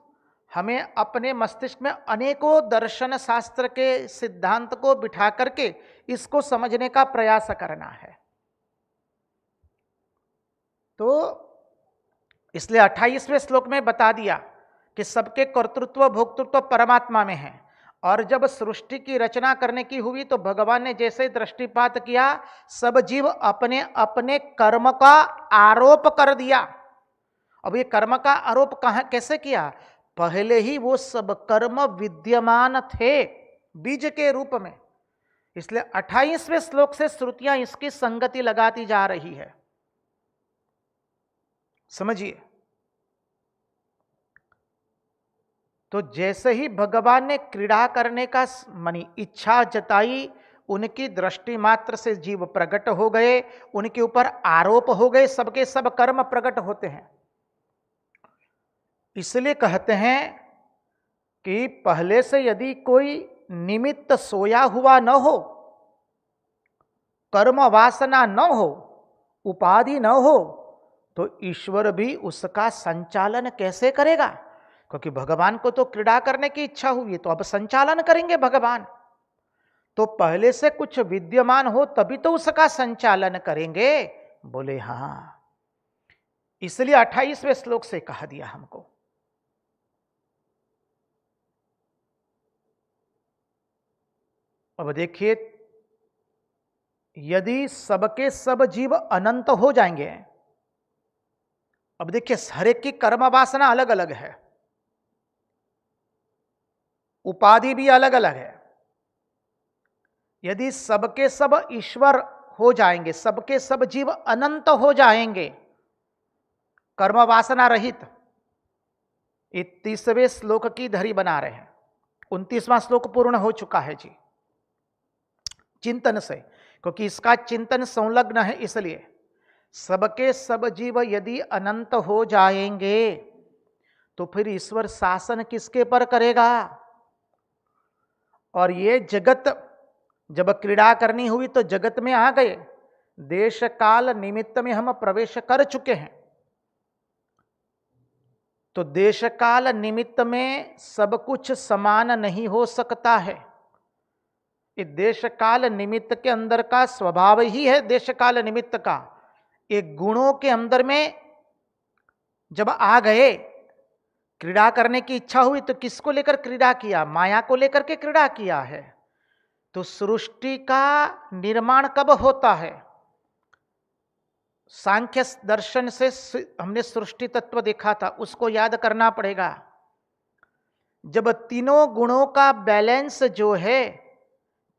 हमें अपने मस्तिष्क में अनेकों दर्शन शास्त्र के सिद्धांत को बिठा करके इसको समझने का प्रयास करना है। तो इसलिए 28वें श्लोक में बता दिया कि सबके कर्तृत्व भोक्तृत्व परमात्मा में है। और जब सृष्टि की रचना करने की हुई तो भगवान ने जैसे दृष्टिपात किया, सब जीव अपने अपने कर्म का आरोप कर दिया। अब ये कर्म का आरोप कैसे किया? पहले ही वो सब कर्म विद्यमान थे बीज के रूप में। इसलिए 28वें श्लोक से श्रुतियां इसकी संगति लगाती जा रही है। समझिए, तो जैसे ही भगवान ने क्रीड़ा करने का मानी इच्छा जताई, उनकी दृष्टि मात्र से जीव प्रकट हो गए, उनके ऊपर आरोप हो गए, सबके सब कर्म प्रकट होते हैं। इसलिए कहते हैं कि पहले से यदि कोई निमित्त सोया हुआ न हो, कर्म वासना न हो, उपाधि न हो, तो ईश्वर भी उसका संचालन कैसे करेगा? क्योंकि भगवान को तो क्रीड़ा करने की इच्छा हुई, तो अब संचालन करेंगे भगवान। तो पहले से कुछ विद्यमान हो तभी तो उसका संचालन करेंगे। बोले हाँ, इसलिए 28वें श्लोक से कहा दिया हमको। अब देखिए, यदि सबके सब जीव अनंत हो जाएंगे, अब देखिए हर एक की कर्म वासना अलग अलग है, उपाधि भी अलग अलग है। यदि सबके सब ईश्वर हो जाएंगे, सबके सब जीव अनंत हो जाएंगे, कर्म वासना रहित, 31वें श्लोक की धरी बना रहे हैं। 29वां श्लोक पूर्ण हो चुका है जी, चिंतन से, क्योंकि इसका चिंतन संलग्न है। इसलिए सबके सब जीव यदि अनंत हो जाएंगे तो फिर ईश्वर शासन किसके पर करेगा? और ये जगत जब क्रीड़ा करनी हुई तो जगत में आ गए, देश काल निमित्त में हम प्रवेश कर चुके हैं, तो देश काल निमित्त में सब कुछ समान नहीं हो सकता है। ये देश काल निमित्त के अंदर का स्वभाव ही है देश काल निमित्त का। एक गुणों के अंदर में जब आ गए, क्रीड़ा करने की इच्छा हुई तो किसको लेकर क्रीड़ा किया? माया को लेकर के क्रीड़ा किया है। तो सृष्टि का निर्माण कब होता है? सांख्य दर्शन से हमने सृष्टि तत्व देखा था, उसको याद करना पड़ेगा। जब तीनों गुणों का बैलेंस जो है,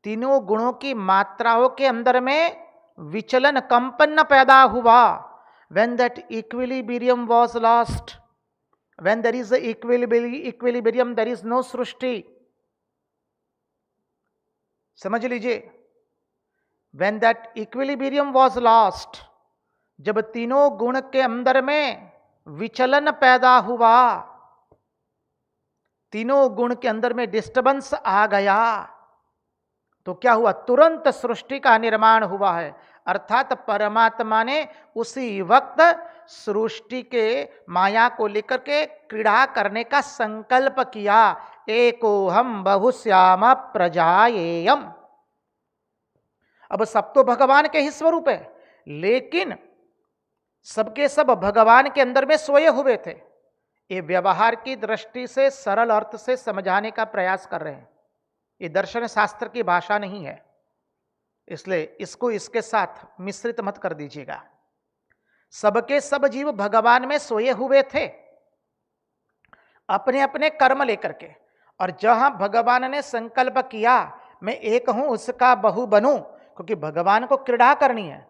तीनों गुणों की मात्राओं के अंदर में विचलन, कंपन पैदा हुआ, when that equilibrium was lost, when there is a equilibrium there is no सृष्टि। समझ लीजिए, when that equilibrium was lost, जब तीनों गुण के अंदर में विचलन पैदा हुआ, तीनों गुण के अंदर में डिस्टर्बेंस आ गया, तो क्या हुआ? तुरंत सृष्टि का निर्माण हुआ है। अर्थात परमात्मा ने उसी वक्त सृष्टि के माया को लेकर के क्रीड़ा करने का संकल्प किया। एको हम बहुश्याम प्रजायेयम। अब सब तो भगवान के ही स्वरूप है, लेकिन सबके सब भगवान के अंदर में सोए हुए थे। ये व्यवहार की दृष्टि से सरल अर्थ से समझाने का प्रयास कर रहे हैं। ये दर्शन शास्त्र की भाषा नहीं है, इसलिए इसको इसके साथ मिश्रित मत कर दीजिएगा। सबके सब जीव भगवान में सोए हुए थे अपने अपने कर्म लेकर के, और जहां भगवान ने संकल्प किया मैं एक हूं उसका बहु बनूं, क्योंकि भगवान को क्रीड़ा करनी है,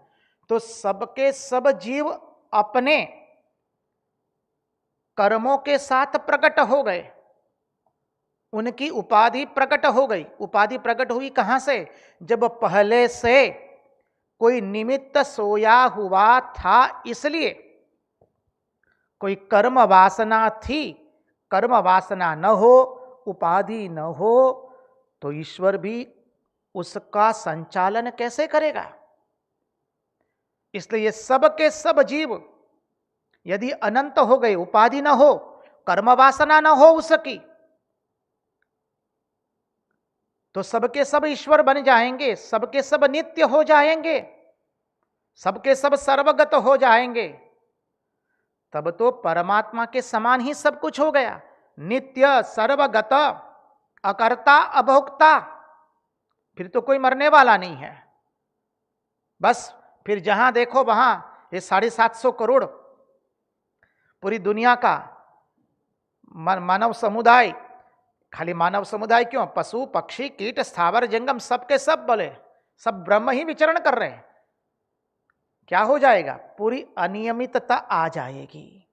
तो सबके सब जीव अपने कर्मों के साथ प्रकट हो गए, उनकी उपाधि प्रकट हो गई। उपाधि प्रकट हुई कहां से? जब पहले से कोई निमित्त सोया हुआ था, इसलिए कोई कर्म वासना थी। कर्म वासना न हो, उपाधि न हो, तो ईश्वर भी उसका संचालन कैसे करेगा? इसलिए सबके सब जीव यदि अनंत हो गए, उपाधि न हो, कर्म वासना न हो उसकी, तो सबके सब ईश्वर बन जाएंगे, सबके सब नित्य हो जाएंगे, सबके सब सर्वगत हो जाएंगे। तब तो परमात्मा के समान ही सब कुछ हो गया, नित्य, सर्वगत, अकर्ता, अभोक्ता। फिर तो कोई मरने वाला नहीं है। बस फिर जहां देखो वहां ये 750 करोड़ पूरी दुनिया का मानव समुदाय, खाली मानव समुदाय क्यों, पशु पक्षी कीट स्थावर जंगम सबके सब बोले, सब ब्रह्म ही विचरण कर रहे हैं। क्या हो जाएगा? पूरी अनियमितता आ जाएगी।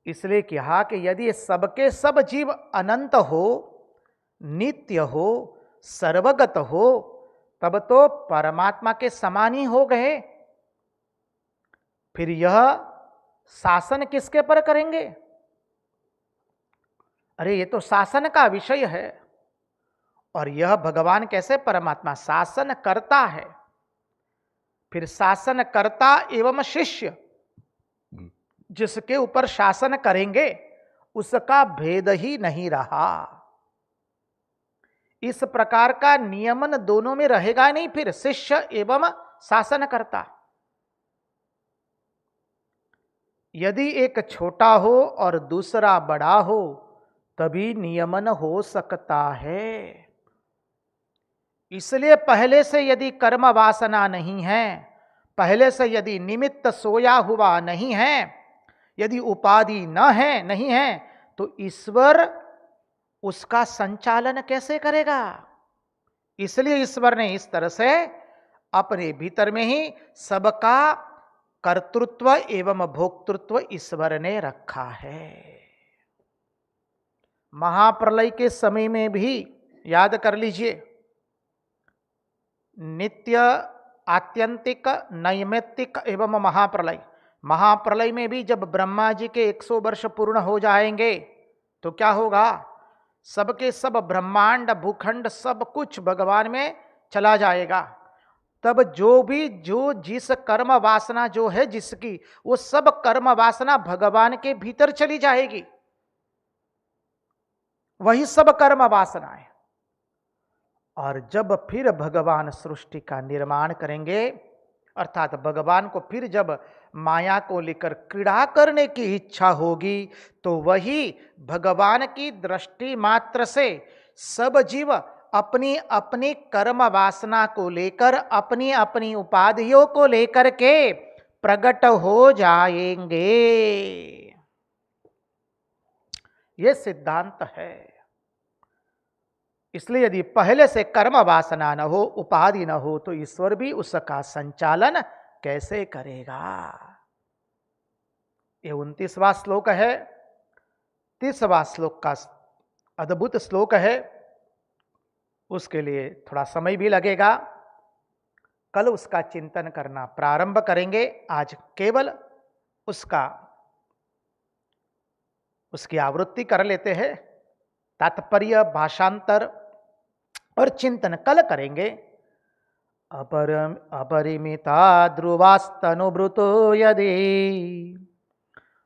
इसलिए कहा कि यदि सबके सब जीव अनंत हो, नित्य हो, सर्वगत हो, तब तो परमात्मा के समान ही हो गए। फिर यह शासन किसके पर करेंगे? अरे ये तो शासन का विषय है, और यह भगवान कैसे? परमात्मा शासन करता है। फिर शासन करता एवं शिष्य जिसके ऊपर शासन करेंगे उसका भेद ही नहीं रहा। इस प्रकार का नियमन दोनों में रहेगा नहीं, फिर शिष्य एवं शासन करता। यदि एक छोटा हो और दूसरा बड़ा हो तभी नियमन हो सकता है। इसलिए पहले से यदि कर्म वासना नहीं है, पहले से यदि निमित्त सोया हुआ नहीं है, यदि उपाधि न है नहीं है, तो ईश्वर उसका संचालन कैसे करेगा? इसलिए ईश्वर ने इस तरह से अपने भीतर में ही सबका कर्तृत्व एवं भोक्तृत्व ईश्वर ने रखा है। महाप्रलय के समय में भी याद कर लीजिए, नित्य, आत्यंतिक, नैमित्तिक एवं महाप्रलय। महाप्रलय में भी जब ब्रह्मा जी के 100 वर्ष पूर्ण हो जाएंगे तो क्या होगा? सबके सब ब्रह्मांड, भूखंड, सब कुछ भगवान में चला जाएगा। तब जो जिस कर्म वासना जो है जिसकी, वो सब कर्म वासना भगवान के भीतर चली जाएगी। वही सब कर्म वासना है। और जब फिर भगवान सृष्टि का निर्माण करेंगे, अर्थात भगवान को फिर जब माया को लेकर क्रीड़ा करने की इच्छा होगी, तो वही भगवान की दृष्टि मात्र से सब जीव अपनी अपनी कर्म वासना को लेकर, अपनी अपनी उपाधियों को लेकर के प्रकट हो जाएंगे। ये सिद्धांत है। इसलिए यदि पहले से कर्म वासना न हो, उपाधि न हो, तो ईश्वर भी उसका संचालन कैसे करेगा? ये 29वां श्लोक है। 30वां श्लोक का अद्भुत श्लोक है, उसके लिए थोड़ा समय भी लगेगा। कल उसका चिंतन करना प्रारंभ करेंगे। आज केवल उसकी आवृत्ति कर लेते हैं। तात्पर्य, भाषांतर और चिंतन कल करेंगे। अपरिमिता ध्रुवास्तनुभृतो यदि,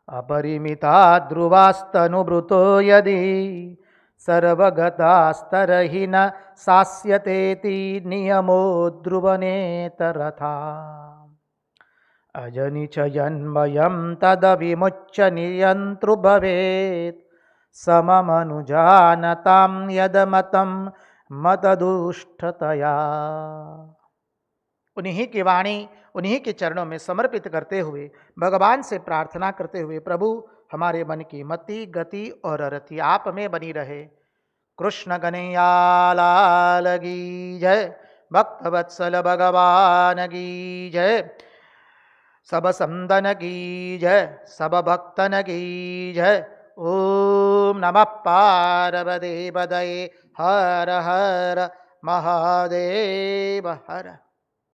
अपरिमिता ध्रुवास्तनुभृतो यदि सर्वगतास्तरहि न सास्यतेति नियमो ध्रुवनेतरथा। अजनि च जन्मयं तदविमुच्य नियन्तृ भवेत्, सममनुजानतां यदमतं मतदुष्टतया। उन्हीं की वाणी, उन्हीं के चरणों में समर्पित करते हुए, भगवान से प्रार्थना करते हुए, प्रभु हमारे मन की मति, गति और रति आप में बनी रहे। कृष्ण कन्हैया लाल की जय। भक्तवत्सल भगवान की जय। सब संतन की जय, सब भक्तन की जय। ओम नमः पार्वती पतये। हर हर महादेव हर।